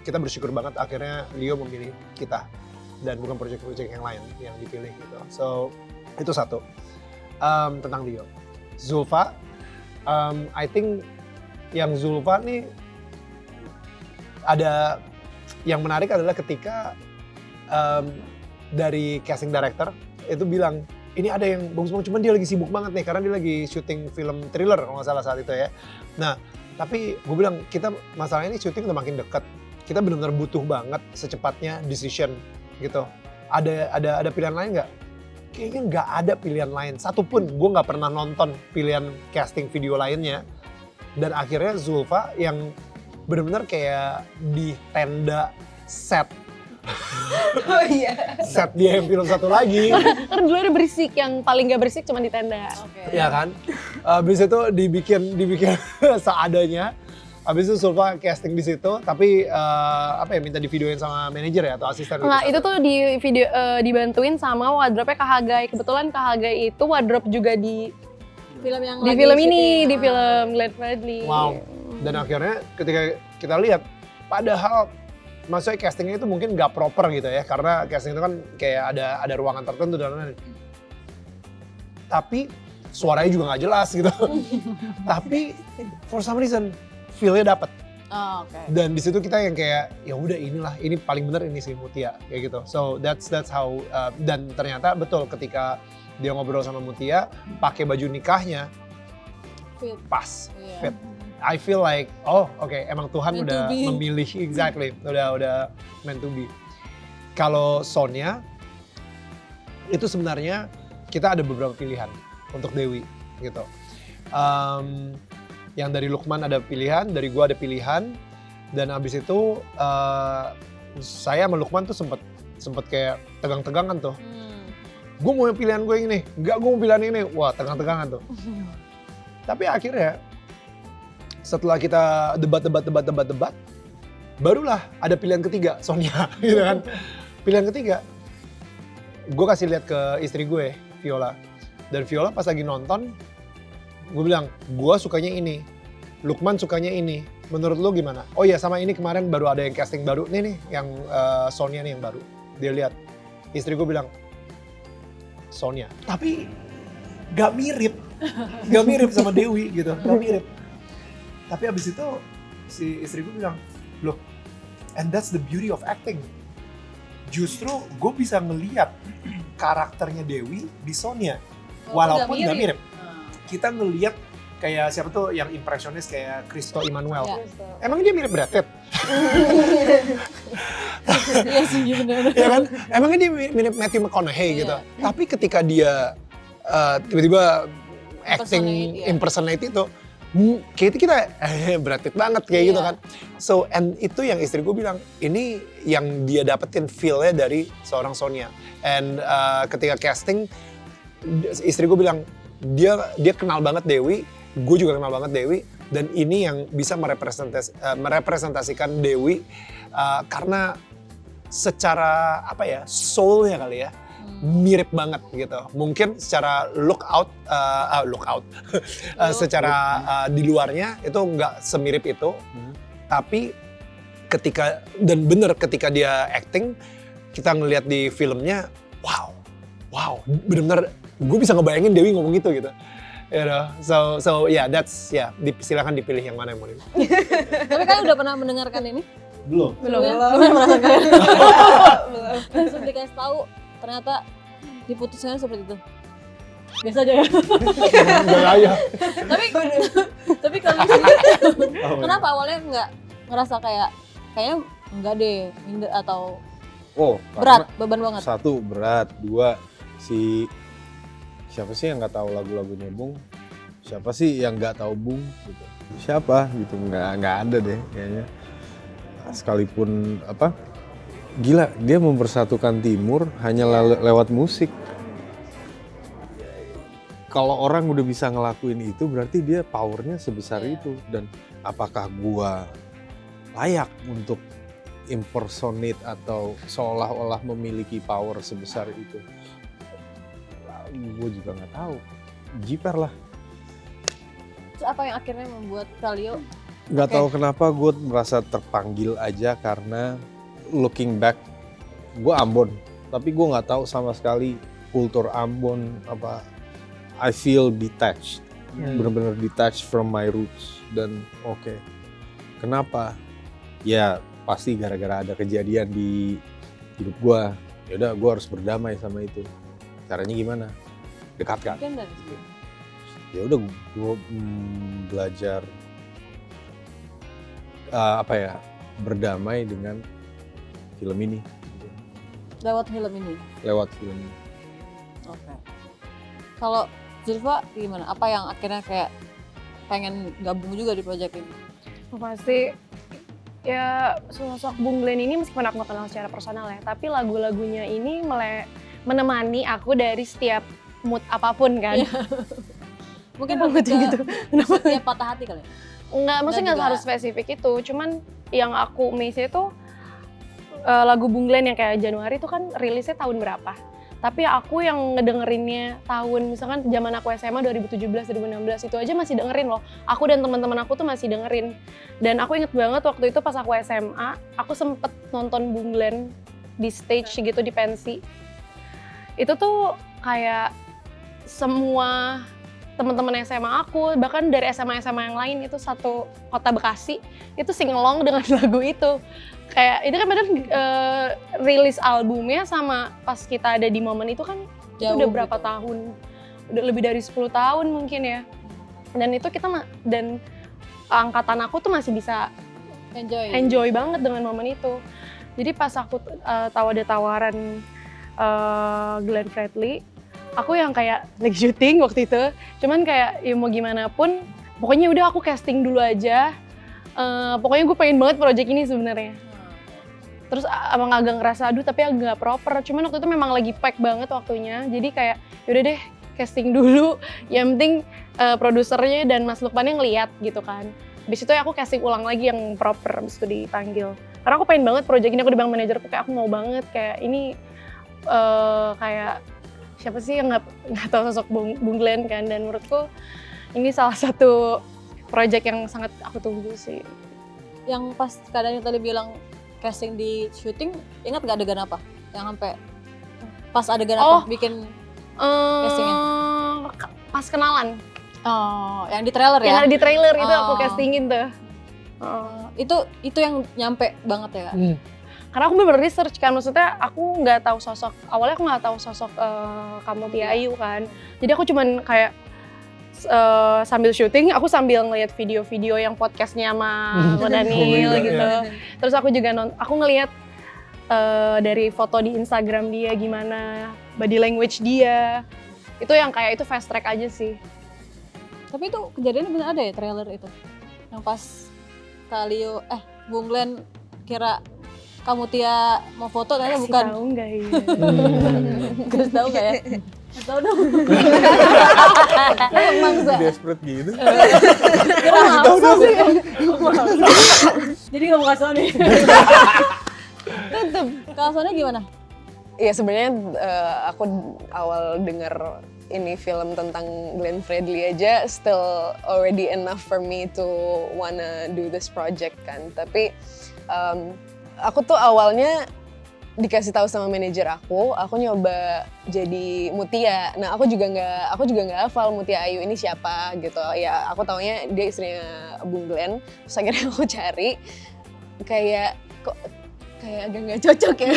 Speaker 1: kita bersyukur banget akhirnya Leo memilih kita dan bukan project-project yang lain yang dipilih gitu. So itu satu. Tentang Leo. Zulfa, I think yang Zulfa nih ada yang menarik adalah ketika dari casting director itu bilang ini ada yang bagus-bagus, cuman dia lagi sibuk banget nih karena dia lagi syuting film thriller kalau nggak salah saat itu ya. Nah, tapi gue bilang kita masalahnya ini syuting udah makin dekat, kita benar-benar butuh banget secepatnya decision gitu. Ada pilihan lain nggak? Kayaknya nggak ada pilihan lain satupun. Gue nggak pernah nonton pilihan casting video lainnya. Dan akhirnya Zulfa yang benar-benar kayak di tenda set.
Speaker 6: Oh iya.
Speaker 1: Set dia yang film satu lagi.
Speaker 6: Kan dulu ada berisik, yang paling gak berisik cuma di tenda.
Speaker 2: Oke.
Speaker 1: Ya kan? Habis itu dibikin seadanya. Habis itu Zulfa casting di situ, tapi minta divideoin sama manajer ya atau asisten?
Speaker 3: Nah, itu tuh di video dibantuin sama wardrobe-nya Kak Hagai. Kebetulan Kak Hagai itu wardrobe juga di
Speaker 2: Film yang
Speaker 3: di
Speaker 2: lagi
Speaker 3: film
Speaker 2: syuting.
Speaker 3: ini, di film Glenn Fredly.
Speaker 1: Wow. Dan akhirnya ketika kita lihat, padahal maksudnya castingnya itu mungkin nggak proper gitu ya, karena casting itu kan kayak ada ruangan tertentu dan lain-lain. Tapi suaranya juga nggak jelas gitu. Tapi for some reason feel-nya dapet.
Speaker 2: Oh, oke.
Speaker 1: Dan di situ kita yang kayak ya udah inilah, ini paling bener ini si Mutia kayak gitu. So that's how dan ternyata betul ketika dia ngobrol sama Mutia pakai baju nikahnya
Speaker 2: Fit.
Speaker 1: pas,
Speaker 2: Iya.
Speaker 1: fit. I feel like emang Tuhan
Speaker 2: Meant
Speaker 1: udah
Speaker 2: to be.
Speaker 1: memilih exactly, udah meant to be. Kalau Sonia itu sebenarnya kita ada beberapa pilihan untuk Dewi gitu. Yang dari Lukman ada pilihan, dari gua ada pilihan, dan abis itu saya sama Lukman tuh sempet kayak tegang-tegangan tuh. Gue mau pilihan gue yang ini, enggak gue mau pilihan ini, wah tegang-tegangan tuh. Tapi akhirnya setelah kita debat, barulah ada pilihan ketiga, Sonia, gitu kan. Pilihan ketiga, gue kasih lihat ke istri gue, Viola. Dan Viola pas lagi nonton, gue bilang, gue sukanya ini, Lukman sukanya ini, menurut lo gimana? Oh iya sama ini kemarin baru ada yang casting baru, nih yang Sonia nih yang baru. Dia lihat, istri gue bilang, Sonia. Tapi gak mirip sama Dewi gitu, gak mirip. Tapi abis itu si istri gue bilang, loh, and that's the beauty of acting. Justru gue bisa ngeliat karakternya Dewi di Sonia, walaupun gak mirip. Kita ngeliat kayak siapa tuh yang impresionis kayak Christo Immanuel.
Speaker 2: Ya.
Speaker 1: Emang dia mirip Brad Pitt?
Speaker 2: Iya sih benar.
Speaker 1: Ya kan? Emangnya dia mirip Matthew McConaughey gitu.
Speaker 2: Iya.
Speaker 1: Tapi ketika dia tiba-tiba acting
Speaker 2: Impersonate, iya.
Speaker 1: impersonate itu, Kayak kita Brad Pitt banget kayak gitu
Speaker 2: Iya.
Speaker 1: kan. So, and itu yang istri gue bilang, ini yang dia dapetin feel-nya dari seorang Sonia. And ketika casting, istri gue bilang, dia kenal banget Dewi, gue juga kenal banget Dewi, dan ini yang bisa merepresentasikan Dewi karena secara apa ya, soul-nya kali ya, mirip banget gitu. Mungkin secara look out, secara di luarnya itu nggak semirip itu, tapi ketika dia acting, kita ngelihat di filmnya, wow, bener-bener gue bisa ngebayangin Dewi ngomong gitu. You know, so yeah, silakan dipilih yang mana yang mau dipilih.
Speaker 2: Tapi kalian udah pernah mendengarkan ini?
Speaker 5: Belum.
Speaker 2: Belum merasakan. Langsung dikasih tahu ternyata diputuskan seperti itu. Biasa aja ya.
Speaker 1: Gaya.
Speaker 2: Tapi kalau sendiri, kenapa awalnya nggak ngerasa kayaknya enggak deh, minder atau berat, beban banget?
Speaker 5: Satu berat, dua siapa sih yang nggak tahu lagunya Bung? Siapa sih yang nggak tahu Bung? Gitu. Siapa gitu, nggak ada deh kayaknya. Sekalipun gila dia mempersatukan Timur hanya lewat musik. Kalau orang udah bisa ngelakuin itu berarti dia powernya sebesar itu. Dan apakah gua layak untuk impersonate atau seolah-olah memiliki power sebesar itu? Gue juga nggak tahu. Jiper lah.
Speaker 2: Terus apa yang akhirnya membuat Frelio?
Speaker 5: Nggak tahu kenapa gue merasa terpanggil aja karena looking back, gue Ambon, tapi gue nggak tahu sama sekali kultur Ambon apa. I feel detached, benar-benar detached from my roots. Dan kenapa? Ya pasti gara-gara ada kejadian di hidup gue. Yaudah, gue harus berdamai sama itu. Caranya gimana? Dekatkan.
Speaker 2: Mungkin dari situ.
Speaker 5: Ya udah, gue belajar berdamai dengan film ini.
Speaker 2: Lewat film ini. Oke. Kalau Zulfa gimana? Apa yang akhirnya kayak pengen gabung juga di proyek ini?
Speaker 3: Pasti ya sosok Bung Glenn ini meskipun aku gak kenal secara personal ya, tapi lagu-lagunya ini menemani aku dari setiap mood apapun kan.
Speaker 2: Mungkin
Speaker 3: gitu.
Speaker 2: Setiap patah hati kali ya?
Speaker 3: Enggak, maksudnya nggak harus spesifik itu. Cuman yang aku miss itu lagu Bung Glenn yang kayak Januari itu kan rilisnya tahun berapa. Tapi aku yang ngedengerinnya tahun, misalkan zaman aku SMA 2017, 2016 itu aja masih dengerin loh. Aku dan teman-teman aku tuh masih dengerin. Dan aku inget banget waktu itu pas aku SMA, aku sempet nonton Bung Glenn di stage gitu di pensi. Itu tuh kayak semua teman-teman SMA aku, bahkan dari SMA-SMA yang lain itu satu kota Bekasi, itu singelong dengan lagu itu. Kayak itu kan padahal rilis albumnya sama pas kita ada di momen itu kan
Speaker 2: Jauh
Speaker 3: udah berapa
Speaker 2: gitu.
Speaker 3: tahun, udah lebih dari 10 tahun mungkin ya. Dan itu dan angkatan aku tuh masih bisa enjoy banget dengan momen itu. Jadi pas aku tahu ada tawaran Glenn Fredly, aku yang kayak lagi syuting waktu itu, cuman kayak ya mau gimana pun, pokoknya udah aku casting dulu aja. Pokoknya gue pengen banget project ini sebenarnya. Terus emang agak ngerasa aduh tapi agak proper, cuman waktu itu memang lagi pack banget waktunya. Jadi kayak yaudah deh casting dulu, yang penting produsernya dan Mas Lukman yang ngeliat gitu kan. Habis itu aku casting ulang lagi yang proper, habis itu dipanggil. Karena aku pengen banget project ini, aku dibilang manajerku kayak aku mau banget kayak ini kayak siapa sih yang nggak tahu sosok Bung Glenn kan, dan menurutku ini salah satu project yang sangat aku tunggu sih.
Speaker 2: Yang pas kadang tadi bilang casting di syuting, ingat gak adegan apa? Yang sampai pas adegan apa bikin castingnya?
Speaker 3: Pas kenalan.
Speaker 2: Oh, yang di trailer ya?
Speaker 3: Yang di trailer itu aku castingin tuh.
Speaker 2: Itu yang nyampe banget ya Kak?
Speaker 3: Karena aku bener research kan, maksudnya aku nggak tahu sosok, awalnya aku nggak tahu sosok Kamu Tia Ayu kan. Jadi aku cuman kayak sambil syuting, aku sambil ngeliat video-video yang podcastnya sama Daniel gitu. Terus aku juga aku ngeliat dari foto di Instagram dia gimana, body language dia. Itu yang kayak itu fast track aja sih.
Speaker 2: Tapi itu kejadiannya benar ada ya trailer itu? Yang pas Kalio, Bung Glenn kira kamu Tia mau foto ternyata bukan.
Speaker 3: Tahu nggak ya?
Speaker 2: Kasih tahu nggak ya? Kasih tahu dong.
Speaker 6: Mangsa.
Speaker 5: Desperate gitu.
Speaker 2: Jadi nggak mau kasih tahu nih. Kalau Sonia gimana?
Speaker 6: Ya sebenarnya aku awal denger ini film tentang Glenn Fredly aja still already enough for me to wanna do this project kan. Tapi aku tuh awalnya dikasih tahu sama manajer aku nyoba jadi Mutia. Nah aku juga nggak hafal Mutia Ayu ini siapa gitu. Ya aku taunya dia istrinya Bung Glenn. Terus akhirnya aku cari kayak agak nggak cocok ya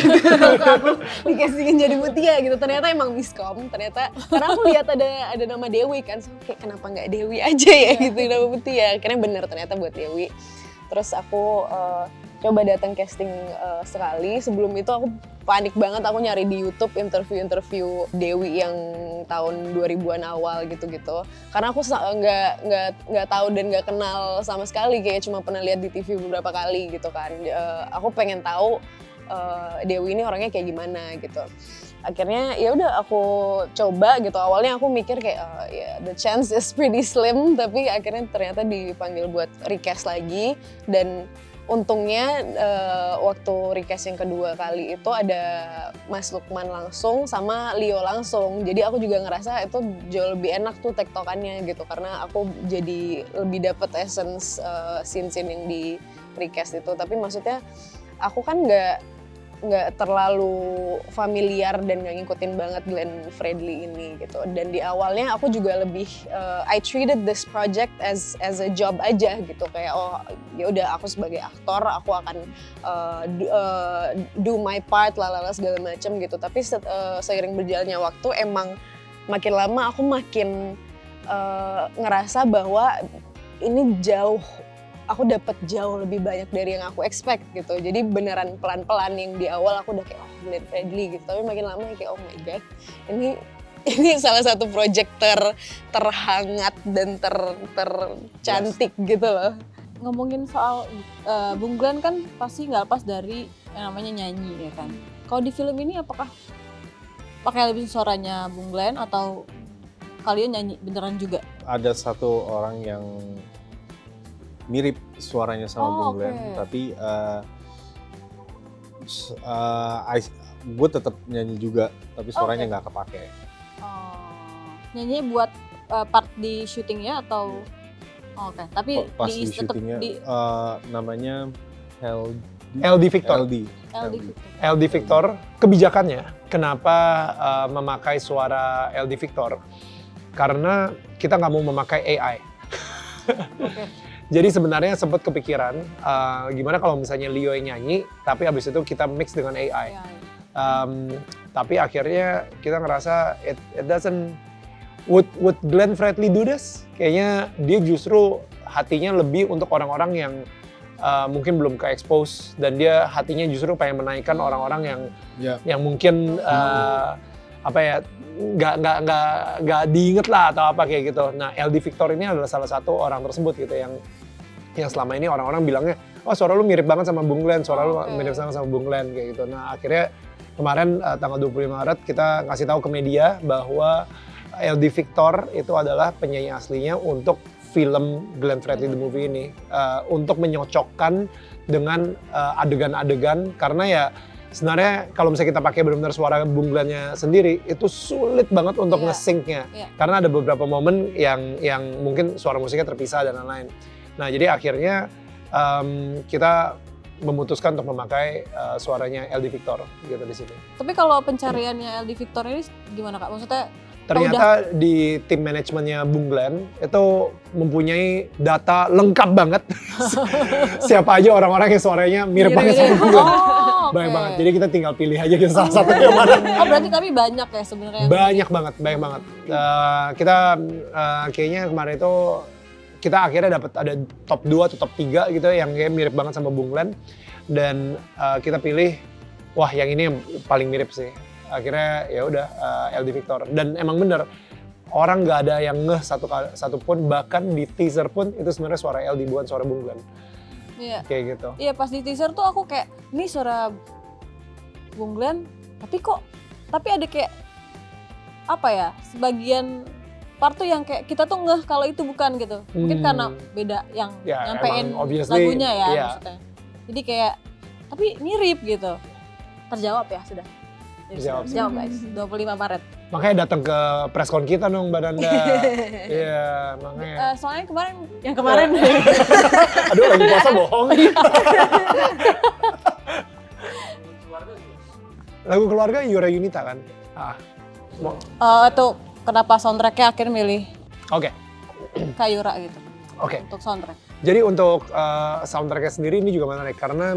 Speaker 6: aku dikasihin jadi Mutia gitu. Ternyata emang miskom. Ternyata karena aku lihat ada nama Dewi kan. So, kayak kenapa nggak Dewi aja ya gitu nama Mutia. Akhirnya bener ternyata buat Dewi. Terus aku coba datang casting sekali. Sebelum itu aku panik banget, aku nyari di YouTube interview Dewi yang tahun 2000-an awal gitu-gitu. Karena aku nggak tahu dan nggak kenal sama sekali, kayak cuma pernah lihat di TV beberapa kali gitu kan. Aku pengen tahu Dewi ini orangnya kayak gimana gitu. Akhirnya ya udah aku coba gitu. Awalnya aku mikir kayak the chance is pretty slim, tapi akhirnya ternyata dipanggil buat recast lagi. Dan untungnya waktu recast yang kedua kali itu ada Mas Lukman langsung sama Leo langsung. Jadi aku juga ngerasa itu jauh lebih enak tuh tektokannya gitu. Karena aku jadi lebih dapet essence scene-scene yang di recast itu. Tapi maksudnya aku kan nggak terlalu familiar dan nggak ngikutin banget Glenn Fredly ini gitu. Dan di awalnya aku juga lebih I treated this project as a job aja gitu, kayak oh ya udah aku sebagai aktor aku akan do my part lalala segala macam gitu. Tapi seiring berjalannya waktu emang makin lama aku makin ngerasa bahwa ini aku dapat jauh lebih banyak dari yang aku expect gitu. Jadi beneran pelan-pelan yang di awal aku udah kayak oh Glenn Fredly gitu. Tapi makin lama kayak oh my god, ini salah satu project terhangat dan tercantik gitu loh.
Speaker 2: Ngomongin soal Bung Glenn kan pasti nggak lepas dari yang namanya nyanyi ya kan. Kalau di film ini apakah pakai lebih suaranya Bung Glenn atau kalian nyanyi beneran juga?
Speaker 5: Ada satu orang yang mirip suaranya sama Bung Glenn, tapi gue tetap nyanyi juga, tapi suaranya nggak kepake.
Speaker 2: Nyanyi buat part di syutingnya atau? Oke. Tapi
Speaker 5: pas di syutingnya namanya
Speaker 1: LD Victor. LD Victor, kebijakannya kenapa memakai suara LD Victor? Karena kita nggak mau memakai AI. Jadi sebenarnya sempat kepikiran gimana kalau misalnya Leo yang nyanyi, tapi abis itu kita mix dengan AI. Tapi akhirnya kita ngerasa it doesn't would Glenn Fredly do this? Kayaknya dia justru hatinya lebih untuk orang-orang yang mungkin belum ke-expose, dan dia hatinya justru pengen menaikkan orang-orang yang mungkin apa ya nggak diinget lah atau apa kayak gitu. Nah LD Victor ini adalah salah satu orang tersebut gitu yang selama ini orang-orang bilangnya oh suara lu mirip banget sama Bung Glenn, suara lu mirip sama Bung Glenn kayak gitu. Nah akhirnya kemarin tanggal 25 Maret kita ngasih tahu ke media bahwa LD Victor itu adalah penyanyi aslinya untuk film Glenn Fredly The Movie ini, untuk menyocokkan dengan adegan-adegan, karena ya sebenarnya kalau misalnya kita pakai benar-benar suara Bung Glenn-nya sendiri itu sulit banget untuk nge-sync-nya. Karena ada beberapa momen yang mungkin suara musiknya terpisah dan lain-lain. Nah jadi akhirnya kita memutuskan untuk memakai suaranya LD Victor gitu di sini.
Speaker 2: Tapi kalau pencariannya LD Victor ini gimana Kak? Maksudnya
Speaker 1: ternyata di tim manajemennya Bung Glenn itu mempunyai data lengkap banget. Siapa aja orang-orang yang suaranya mirip banget sama Bung Glenn. Banyak banget. Jadi kita tinggal pilih aja kita salah satu yang mana.
Speaker 2: Berarti tapi banyak ya sebenarnya.
Speaker 1: Banyak banget. Kita kayaknya kemarin itu kita akhirnya dapat ada top 2 atau top 3 gitu yang kayak mirip banget sama Bung Glenn, dan kita pilih wah yang ini yang paling mirip sih. Akhirnya ya udah LD Victor, dan emang bener orang nggak ada yang ngeh satu pun, bahkan di teaser pun itu sebenarnya suara LD bukan suara Bung Glenn.
Speaker 2: Iya.
Speaker 1: Kayak gitu.
Speaker 2: Iya, pas di teaser tuh aku kayak, ini suara Bung Glenn, tapi ada kayak apa ya, sebagian part tuh yang kayak kita tuh ngeh kalau itu bukan gitu. Mungkin karena beda yang
Speaker 1: Ya,
Speaker 2: nyampein
Speaker 1: emang obviously,
Speaker 2: lagunya ya
Speaker 1: iya.
Speaker 2: maksudnya. Jadi kayak, tapi mirip gitu. Terjawab ya sudah. Jadi
Speaker 1: Terjawab.
Speaker 2: sudah, jawab guys, 25 Maret.
Speaker 1: Makanya datang ke preskon kita dong Mbak Nanda. Iya, makanya.
Speaker 2: Soalnya yang kemarin
Speaker 1: Aduh, lagi puasa bohong. Lagu keluarga Yura Yunita kan?
Speaker 2: tuh kenapa soundtracknya akhirnya milih
Speaker 1: Oke.
Speaker 2: Kayura gitu
Speaker 1: Oke.
Speaker 2: untuk soundtrack.
Speaker 1: Jadi untuk soundtracknya sendiri ini juga menarik karena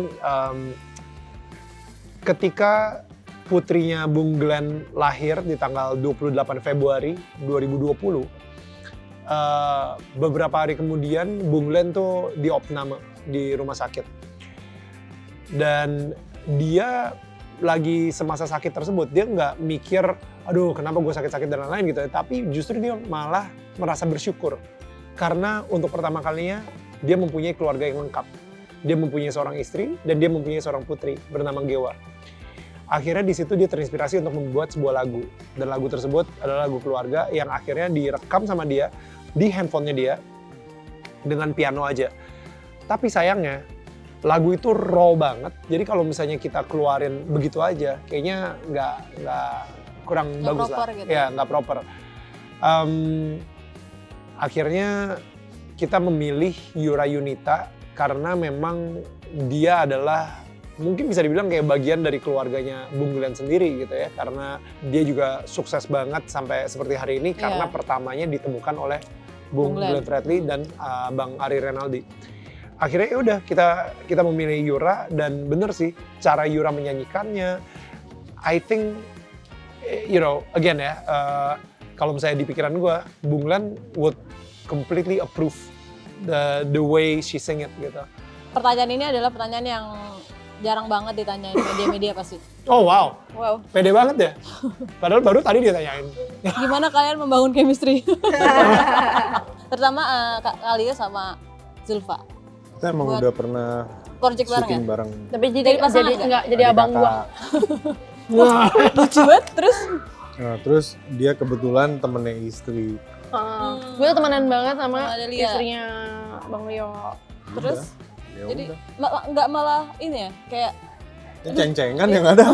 Speaker 1: ketika putrinya Bung Glenn lahir di tanggal 28 Februari 2020, beberapa hari kemudian Bung Glenn tuh diopname di rumah sakit. Dan dia lagi semasa sakit tersebut, dia nggak mikir, aduh kenapa gue sakit-sakit dan lain-lain gitu. Tapi justru dia malah merasa bersyukur. Karena untuk pertama kalinya dia mempunyai keluarga yang lengkap. Dia mempunyai seorang istri dan dia mempunyai seorang putri bernama Gewa. Akhirnya di situ dia terinspirasi untuk membuat sebuah lagu. Dan lagu tersebut adalah lagu keluarga yang akhirnya direkam sama dia di handphonenya dia dengan piano aja. Tapi sayangnya lagu itu raw banget. Jadi kalau misalnya kita keluarin begitu aja, kayaknya nggak kurang bagus lah.
Speaker 2: Gitu.
Speaker 1: Ya nggak proper. Akhirnya kita memilih Yura Yunita karena memang dia adalah mungkin bisa dibilang kayak bagian dari keluarganya Bung Glenn sendiri gitu ya, karena dia juga sukses banget sampai seperti hari ini karena pertamanya ditemukan oleh Bung Glenn Fredly dan Bang Ari Renaldi. Akhirnya ya udah kita memilih Yura dan bener sih cara Yura menyanyikannya. I think again ya, kalau misalnya di pikiran gue, Bung Glenn would completely approve the way she sing it gitu.
Speaker 2: Pertanyaan ini adalah pertanyaan yang jarang banget ditanyain media-media pasti.
Speaker 1: Oh wow, pede banget ya. Padahal baru tadi dia tanyain.
Speaker 2: Gimana kalian membangun chemistry? Terutama Kalia sama Zulfa.
Speaker 5: Kita emang udah pernah
Speaker 2: project bareng
Speaker 5: syuting
Speaker 2: ya?
Speaker 5: bareng.
Speaker 3: Tapi jadi abang gua.
Speaker 1: Wah,
Speaker 2: Lucu banget, terus?
Speaker 5: Nah, terus dia kebetulan temennya istri.
Speaker 3: Gue tuh temenan banget sama
Speaker 2: Sama Delia.
Speaker 3: istrinya Bang Leo.
Speaker 2: Terus?
Speaker 5: Ya
Speaker 2: Jadi
Speaker 5: udah.
Speaker 2: nggak malah ini ya, kayak
Speaker 5: Ya, ceng-cengan yang ada.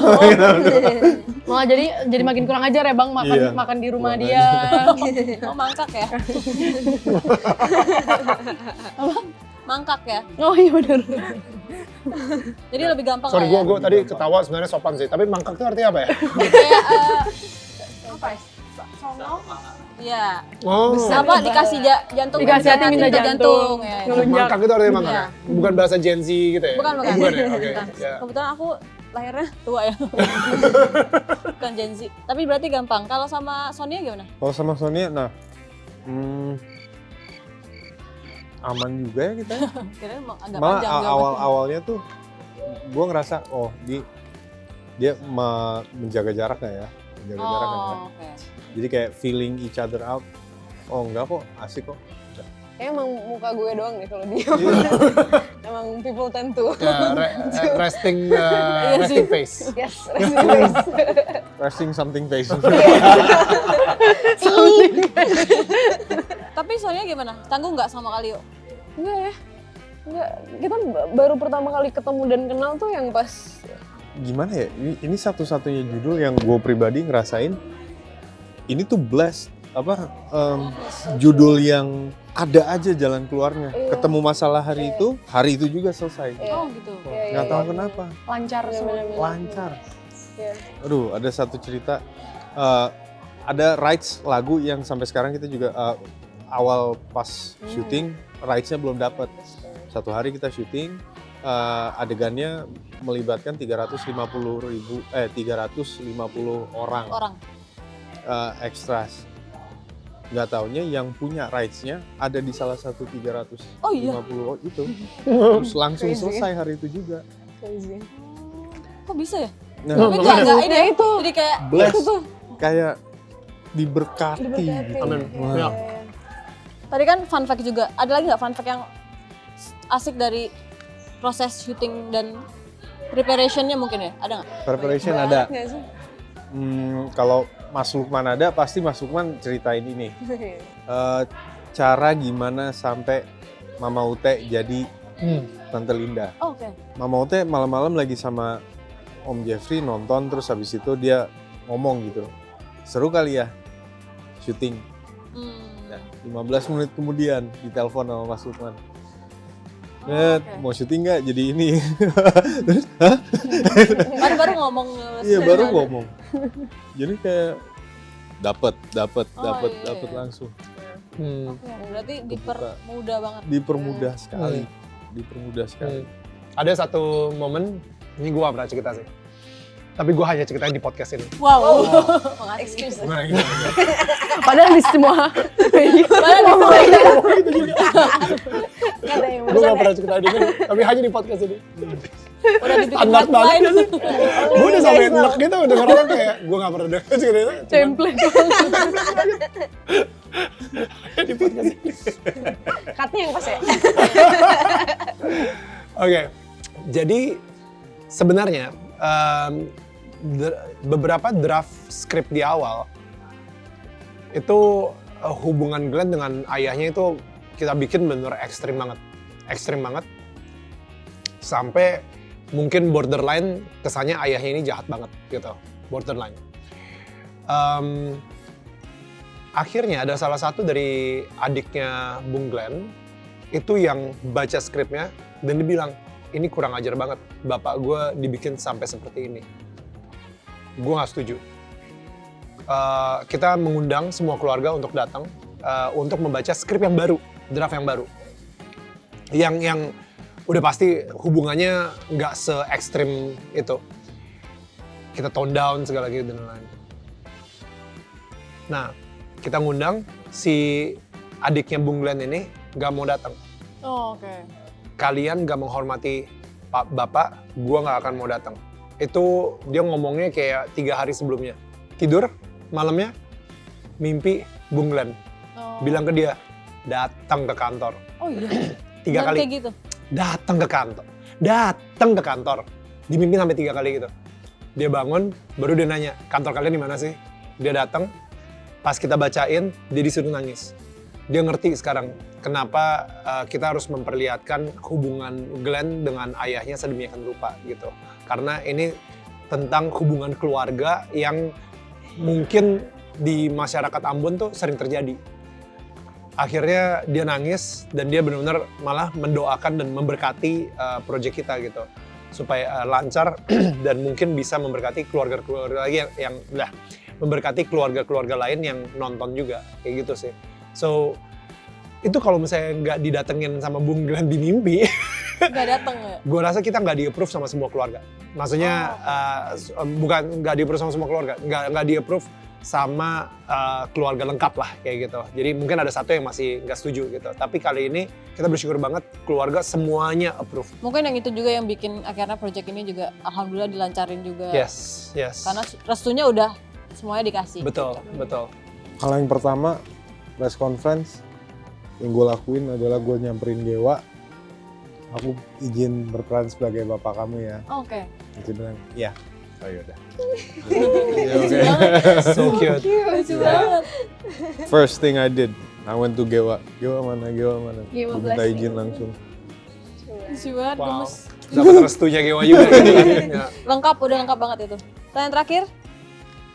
Speaker 3: Malah jadi makin kurang ajar ya Bang
Speaker 5: Iya.
Speaker 3: makan di rumah
Speaker 5: Kurang
Speaker 3: dia.
Speaker 2: mangkak ya? Mangkak ya?
Speaker 3: Oh iya benar.
Speaker 2: Jadi lebih gampang
Speaker 1: sorry
Speaker 2: lah ya?
Speaker 1: gue tadi ketawa sebenarnya sopan sih, tapi mangkak itu artinya apa ya?
Speaker 2: Kayak apa ya? Songong? Iya.
Speaker 1: Oh,
Speaker 2: Apa dikasih jantung?
Speaker 3: Dikasih hati minta jantung.
Speaker 2: Ya, ya.
Speaker 3: Ngelunjak.
Speaker 1: mangkak itu artinya mangkak
Speaker 2: Iya.
Speaker 1: ya? Bukan bahasa Gen Z gitu ya?
Speaker 2: Bukan.
Speaker 1: Bukan ya? Oke.
Speaker 2: Bukan.
Speaker 1: Ya.
Speaker 2: Kebetulan aku lahirnya tua ya. Bukan Gen Z. Tapi berarti gampang. Kalau sama Sonia gimana?
Speaker 5: Kalau sama Sonia, nah aman juga ya kita.
Speaker 2: Kira-kira agak
Speaker 5: Malah
Speaker 2: panjang jawabannya.
Speaker 5: awal-awalnya tuh gue ngerasa dia menjaga jaraknya ya. Menjaga jaraknya kan.
Speaker 2: Oke.
Speaker 5: Jadi kayak feeling each other out. Oh enggak kok, asik kok.
Speaker 6: Kayaknya emang muka gue doang deh kalau dia. Emang people tend to.
Speaker 1: Ya, resting face.
Speaker 6: Yes, resting face.
Speaker 5: Resting something face.
Speaker 2: Tapi Sonia gimana? Tanggung nggak sama Kalio?
Speaker 6: Enggak ya. Enggak, kita baru pertama kali ketemu dan kenal tuh yang pas
Speaker 5: Gimana ya, ini satu-satunya judul yang gue pribadi ngerasain ini tuh blast, judul yang ada aja jalan keluarnya.
Speaker 6: Iya.
Speaker 5: Ketemu masalah hari itu juga selesai.
Speaker 6: Iya.
Speaker 2: Oh gitu.
Speaker 5: Nggak tahu kenapa,
Speaker 3: Lancar semua.
Speaker 5: lancar.
Speaker 6: Iya.
Speaker 5: Aduh, ada satu cerita, ada rights lagu yang sampai sekarang kita juga awal pas syuting, rights-nya belum dapat. Satu hari kita syuting, adegannya melibatkan 350 orang extras. Nggak taunya yang punya rights-nya ada di salah satu 350
Speaker 2: Oh iya?
Speaker 5: itu. Terus langsung
Speaker 6: Crazy.
Speaker 5: selesai hari itu juga.
Speaker 6: crazy.
Speaker 2: Kok bisa ya?
Speaker 5: Nah,
Speaker 2: Tapi nggak ini ya,
Speaker 6: itu.
Speaker 2: jadi kayak
Speaker 5: blast.
Speaker 6: Itu tuh.
Speaker 5: Kayak diberkati. gitu.
Speaker 1: Amin.
Speaker 5: Wah.
Speaker 1: Ya.
Speaker 2: Tadi kan fun fact juga. Ada lagi nggak fun fact yang asik dari proses syuting dan preparationnya mungkin ya? Ada nggak?
Speaker 5: Preparation ada.
Speaker 6: Banget nggak sih?
Speaker 5: Kalau Mas Lukman ada, pasti Mas Lukman ceritain ini. Cara gimana sampai Mama Ute jadi Tante Linda.
Speaker 2: Oh, oke.
Speaker 5: Mama Ute malam-malam lagi sama Om Jeffrey nonton, terus habis itu dia ngomong gitu. Seru kali ya syuting. Nah, 15 menit kemudian ditelepon sama Mas Lukman. Mau syuting nggak? Jadi ini. Terus, hah?
Speaker 2: Baru ngomong.
Speaker 5: Iya baru ngomong. Jadi kayak dapat
Speaker 2: iya.
Speaker 5: langsung.
Speaker 2: Oke, berarti dipermudah banget.
Speaker 5: Dipermudah sekali. Dipermudah sekali.
Speaker 1: Ada satu momen, ini gue gak pernah cerita sih. Tapi gue hanya ceritain di podcast ini.
Speaker 2: Wow.
Speaker 6: Excuse.
Speaker 3: Padahal di semua.
Speaker 6: Kata yang
Speaker 1: Gue gak pernah ceritain ini, tapi hanya di podcast ini.
Speaker 2: Udah dibikin
Speaker 1: Standar banget
Speaker 2: headline.
Speaker 1: gak sih? Gue udah sampai enak gitu, dengernya kayak gue gak pernah denger ceritanya.
Speaker 3: Template.
Speaker 1: Di podcast ini.
Speaker 6: Cutnya yang pas ya?
Speaker 1: Oke, jadi sebenarnya beberapa draft script di awal itu hubungan Glenn dengan ayahnya itu kita bikin bener ekstrim banget sampai mungkin borderline kesannya ayahnya ini jahat banget gitu, borderline. Akhirnya ada salah satu dari adiknya Bung Glenn itu yang baca skripnya dan dia bilang, ini kurang ajar banget, bapak gue dibikin sampai seperti ini. Gue gak setuju. Kita mengundang semua keluarga untuk datang untuk membaca skrip yang baru, draft yang baru. Yang udah pasti hubungannya gak se-ekstrim itu. Kita tone down segala gitu dan lain-lain. Nah, kita ngundang si adiknya Bung Glenn ini gak mau datang.
Speaker 2: Oh, oke.
Speaker 1: Kalian gak menghormati bapak, gue gak akan mau datang. Itu dia ngomongnya kayak 3 hari sebelumnya. Tidur malamnya, mimpi Bung Glenn.
Speaker 2: Oh.
Speaker 1: Bilang ke dia, datang ke kantor.
Speaker 2: Oh iya.
Speaker 1: 3
Speaker 2: Dan
Speaker 1: kali.
Speaker 2: kayak gitu.
Speaker 1: Datang ke kantor. Dimimpi sampai 3 kali gitu. Dia bangun, baru dia nanya, kantor kalian di mana sih? Dia datang, pas kita bacain, dia disuruh nangis. Dia ngerti sekarang kenapa kita harus memperlihatkan hubungan Glenn dengan ayahnya sedemikian rupa gitu. Karena ini tentang hubungan keluarga yang mungkin di masyarakat Ambon tuh sering terjadi. Akhirnya dia nangis dan dia benar-benar malah mendoakan dan memberkati proyek kita gitu. Supaya lancar dan mungkin bisa memberkati keluarga-keluarga lagi yang memberkati keluarga-keluarga lain yang nonton juga, kayak gitu sih. So, itu kalau misalnya nggak didatengin sama Bung Glenn di mimpi,
Speaker 2: Nggak dateng ya?
Speaker 1: gue rasa kita nggak di-approve sama semua keluarga. Maksudnya, bukan nggak di-approve sama semua keluarga, nggak di-approve sama keluarga lengkap lah, kayak gitu. Jadi mungkin ada satu yang masih nggak setuju gitu. Tapi kali ini kita bersyukur banget keluarga semuanya approve.
Speaker 2: Mungkin yang itu juga yang bikin akhirnya project ini juga alhamdulillah dilancarin juga.
Speaker 1: Yes.
Speaker 2: Karena restunya udah semuanya dikasih.
Speaker 1: Betul.
Speaker 5: Hal yang pertama, press conference yang gue lakuin adalah gue nyamperin Dewa. Aku izin berperan sebagai bapak kamu ya.
Speaker 2: Oke.
Speaker 5: Dia bilang, iya. Oh yaudah.
Speaker 2: Lucu banget.
Speaker 1: So cute.
Speaker 2: Lucu banget.
Speaker 5: First thing I did, I went to Gewa. Gewa mana?
Speaker 6: Gewa
Speaker 5: Gue minta
Speaker 6: blessing.
Speaker 5: izin langsung.
Speaker 2: Lucu banget,
Speaker 1: Wow.
Speaker 2: gemes.
Speaker 1: Dapat restunya Gewa juga gitu kan. Ya.
Speaker 2: Udah lengkap banget itu. Dan yang terakhir,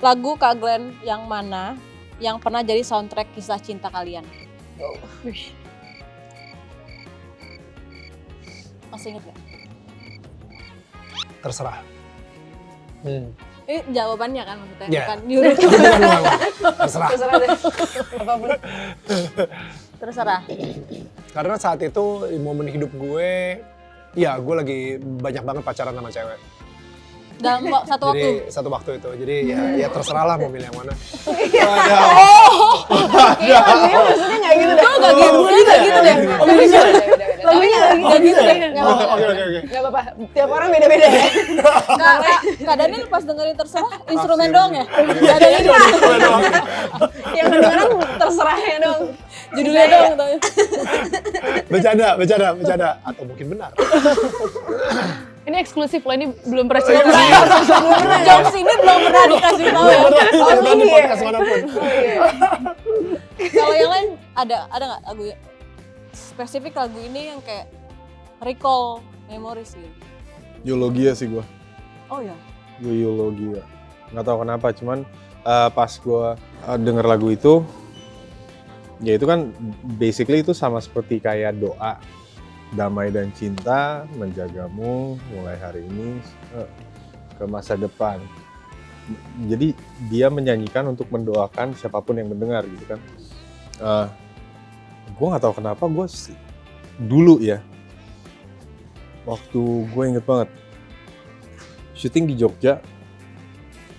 Speaker 2: lagu Kak Glenn yang mana yang pernah jadi soundtrack kisah cinta kalian? Masih inget gak?
Speaker 1: Terserah.
Speaker 2: Ini jawabannya kan maksudnya,
Speaker 1: Ya.
Speaker 2: bukan nyuruh.
Speaker 1: Terserah.
Speaker 6: Terserah deh. Apapun.
Speaker 2: Terserah.
Speaker 1: Karena saat itu di momen hidup gue, ya gue lagi banyak banget pacaran sama cewek.
Speaker 2: Dalam satu waktu.
Speaker 1: Jadi satu waktu itu. Jadi ya terserah lah mau milih yang mana.
Speaker 6: Lagunya maksudnya nggak gitu deh.
Speaker 2: Nggak gitu, nggak gitu deh.
Speaker 6: Lagunya
Speaker 2: Nggak gitu deh.
Speaker 1: Oke.
Speaker 6: Nggak apa-apa. Tiap orang beda-beda ya.
Speaker 2: Kak Daniel pas dengerin terserah, instrumen doang ya? Nggak ada ini.
Speaker 6: Yang kedengeran terserahnya dong.
Speaker 2: Judulnya dong.
Speaker 1: Bercanda. Atau mungkin benar.
Speaker 3: Ini eksklusif loh, ini belum pernah cerita.
Speaker 2: Jokes ini belum pernah dikasih tahu ya.
Speaker 1: Cerita di podcast manapun.
Speaker 2: Kalau yang lain ada nggak lagu spesifik lagu ini yang kayak recall memories gitu?
Speaker 5: Eulogia sih gue.
Speaker 2: Oh ya.
Speaker 5: Gue Eulogia. Nggak tahu kenapa, cuman pas gue denger lagu itu, ya itu kan basically itu sama seperti kayak doa. Damai dan cinta menjagamu mulai hari ini ke masa depan. Jadi dia menyanyikan untuk mendoakan siapapun yang mendengar gitu kan. Gue nggak tahu kenapa gue dulu ya, waktu gue inget banget syuting di Jogja,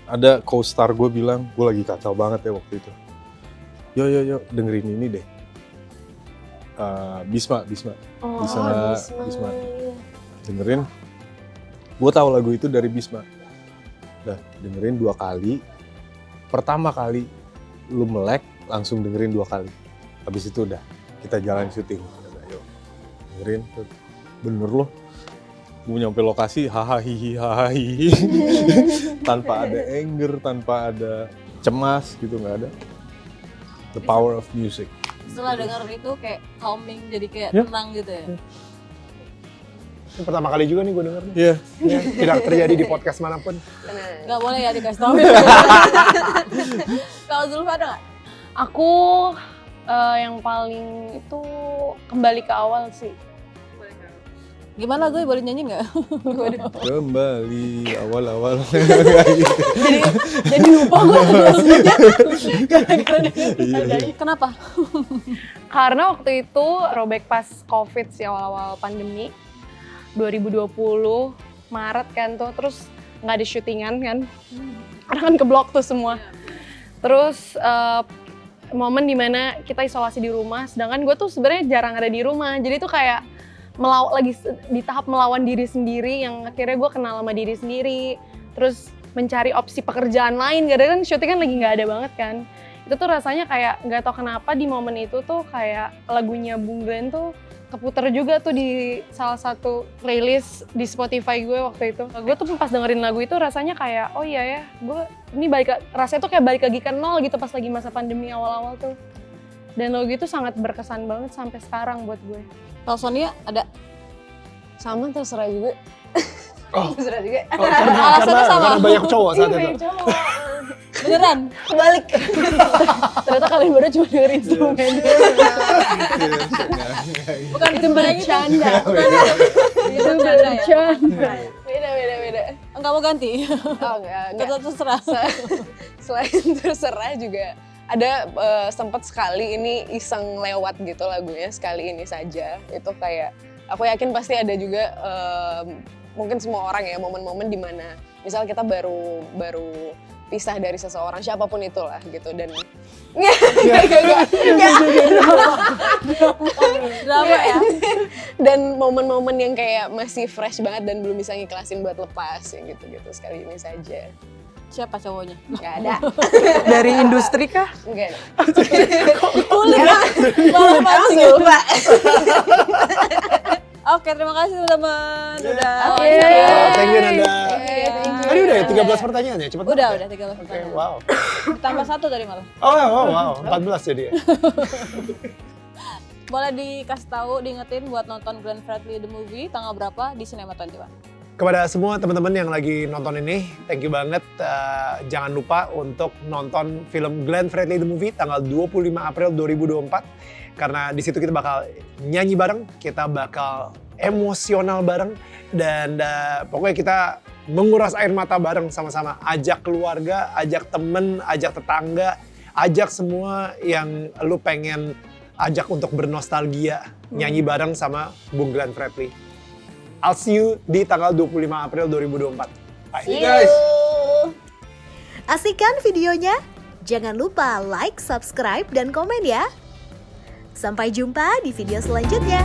Speaker 5: ada co-star gue bilang, gue lagi kacau banget ya waktu itu. Yo dengerin ini deh. Bisma.
Speaker 6: Oh,
Speaker 5: Bisma. Dengerin. Gue tahu lagu itu dari Bisma. Udah dengerin 2 kali. Pertama kali lu melek, langsung dengerin 2 kali. Habis itu udah kita jalan syuting. Udah, yuk dengerin. Bener loh. Gue nyampe lokasi hahaha tanpa ada anger, tanpa ada cemas gitu, nggak ada. The power of music.
Speaker 2: Setelah denger itu kayak calming, jadi kayak
Speaker 5: Ya.
Speaker 2: tenang gitu ya.
Speaker 1: Ini pertama kali juga nih gue denger nih.
Speaker 5: Iya.
Speaker 1: Ya, tidak terjadi di podcast manapun.
Speaker 2: Nggak boleh ya dikasih tahu. Kalau Zulfa ada nggak?
Speaker 3: Aku yang paling itu kembali ke awal sih.
Speaker 2: Gimana gue boleh nyanyi nggak?
Speaker 5: Kembali awal-awal.
Speaker 2: Jadi lupa gue
Speaker 5: Iya.
Speaker 2: Kenapa?
Speaker 3: Karena waktu itu throwback pas COVID sih, awal-awal pandemi 2020 Maret kan tuh, terus nggak ada syutingan kan, karena kan keblok tuh semua. Terus momen dimana kita isolasi di rumah, sedangkan gue tuh sebenarnya jarang ada di rumah, jadi tuh kayak lagi di tahap melawan diri sendiri, yang akhirnya gue kenal sama diri sendiri, terus mencari opsi pekerjaan lain, karena kan syuting kan lagi nggak ada banget kan. Itu tuh rasanya kayak nggak tau kenapa di momen itu tuh kayak lagunya Bung Glenn tuh keputer juga tuh di salah satu playlist di Spotify gue waktu itu. Gue tuh pas dengerin lagu itu rasanya kayak, oh iya ya, gue ini rasanya tuh kayak balik lagi ke nol gitu pas lagi masa pandemi awal-awal tuh. Dan lagu itu sangat berkesan banget sampai sekarang buat gue.
Speaker 2: Kalau Sonia ada?
Speaker 6: Sama, terserah juga.
Speaker 1: Oh.
Speaker 6: Terserah juga.
Speaker 1: Oh, karena banyak cowok saat itu.
Speaker 2: Beneran?
Speaker 6: Kebalik.
Speaker 3: Ternyata kalian baru cuma dengerin instrumen.
Speaker 2: Bukan itu bercanda. Itu
Speaker 3: Bercanda.
Speaker 6: Beda.
Speaker 2: Enggak mau ganti?
Speaker 6: Oh enggak.
Speaker 2: Terserah.
Speaker 6: Selain terserah juga ada sempat sekali ini iseng lewat gitu lagunya, sekali ini saja. Itu kayak aku yakin pasti ada juga mungkin semua orang ya, momen-momen dimana misal kita baru pisah dari seseorang, siapapun itulah gitu, dan
Speaker 2: Drama ya?
Speaker 6: dan momen-momen yang kayak masih fresh banget dan belum bisa ngikhlasin buat lepas ya gitu-gitu, sekali ini saja.
Speaker 2: Siapa cowoknya?
Speaker 6: Nggak ada.
Speaker 3: Dari industri kah?
Speaker 6: Enggak ada.
Speaker 2: Kulit ya? Malah mancing.
Speaker 6: lupa.
Speaker 2: Oke, terima kasih teman-teman. Udah.
Speaker 1: Thank you Nanda. Tadi udah ya 13 pertanyaan ya? Cepet
Speaker 2: Udah,
Speaker 1: banget ya?
Speaker 2: 13
Speaker 1: Oke,
Speaker 2: pertanyaan.
Speaker 1: wow.
Speaker 2: Ditambah 1 tadi malah.
Speaker 1: Wow, 14 jadi ya?
Speaker 2: Boleh dikasih tahu, diingetin buat nonton Glenn Fredly The Movie tanggal berapa di Cinema 21?
Speaker 1: Kepada semua teman-teman yang lagi nonton ini, thank you banget. Jangan lupa untuk nonton film Glenn Fredly The Movie tanggal 25 April 2024. Karena di situ kita bakal nyanyi bareng, kita bakal emosional bareng, dan pokoknya kita menguras air mata bareng sama-sama. Ajak keluarga, ajak temen, ajak tetangga, ajak semua yang lu pengen ajak untuk bernostalgia, nyanyi bareng sama Bung Glenn Fredly. I'll see you di tanggal 25 April 2024. Bye.
Speaker 6: See you guys.
Speaker 4: Asik kan videonya? Jangan lupa like, subscribe, dan komen ya. Sampai jumpa di video selanjutnya.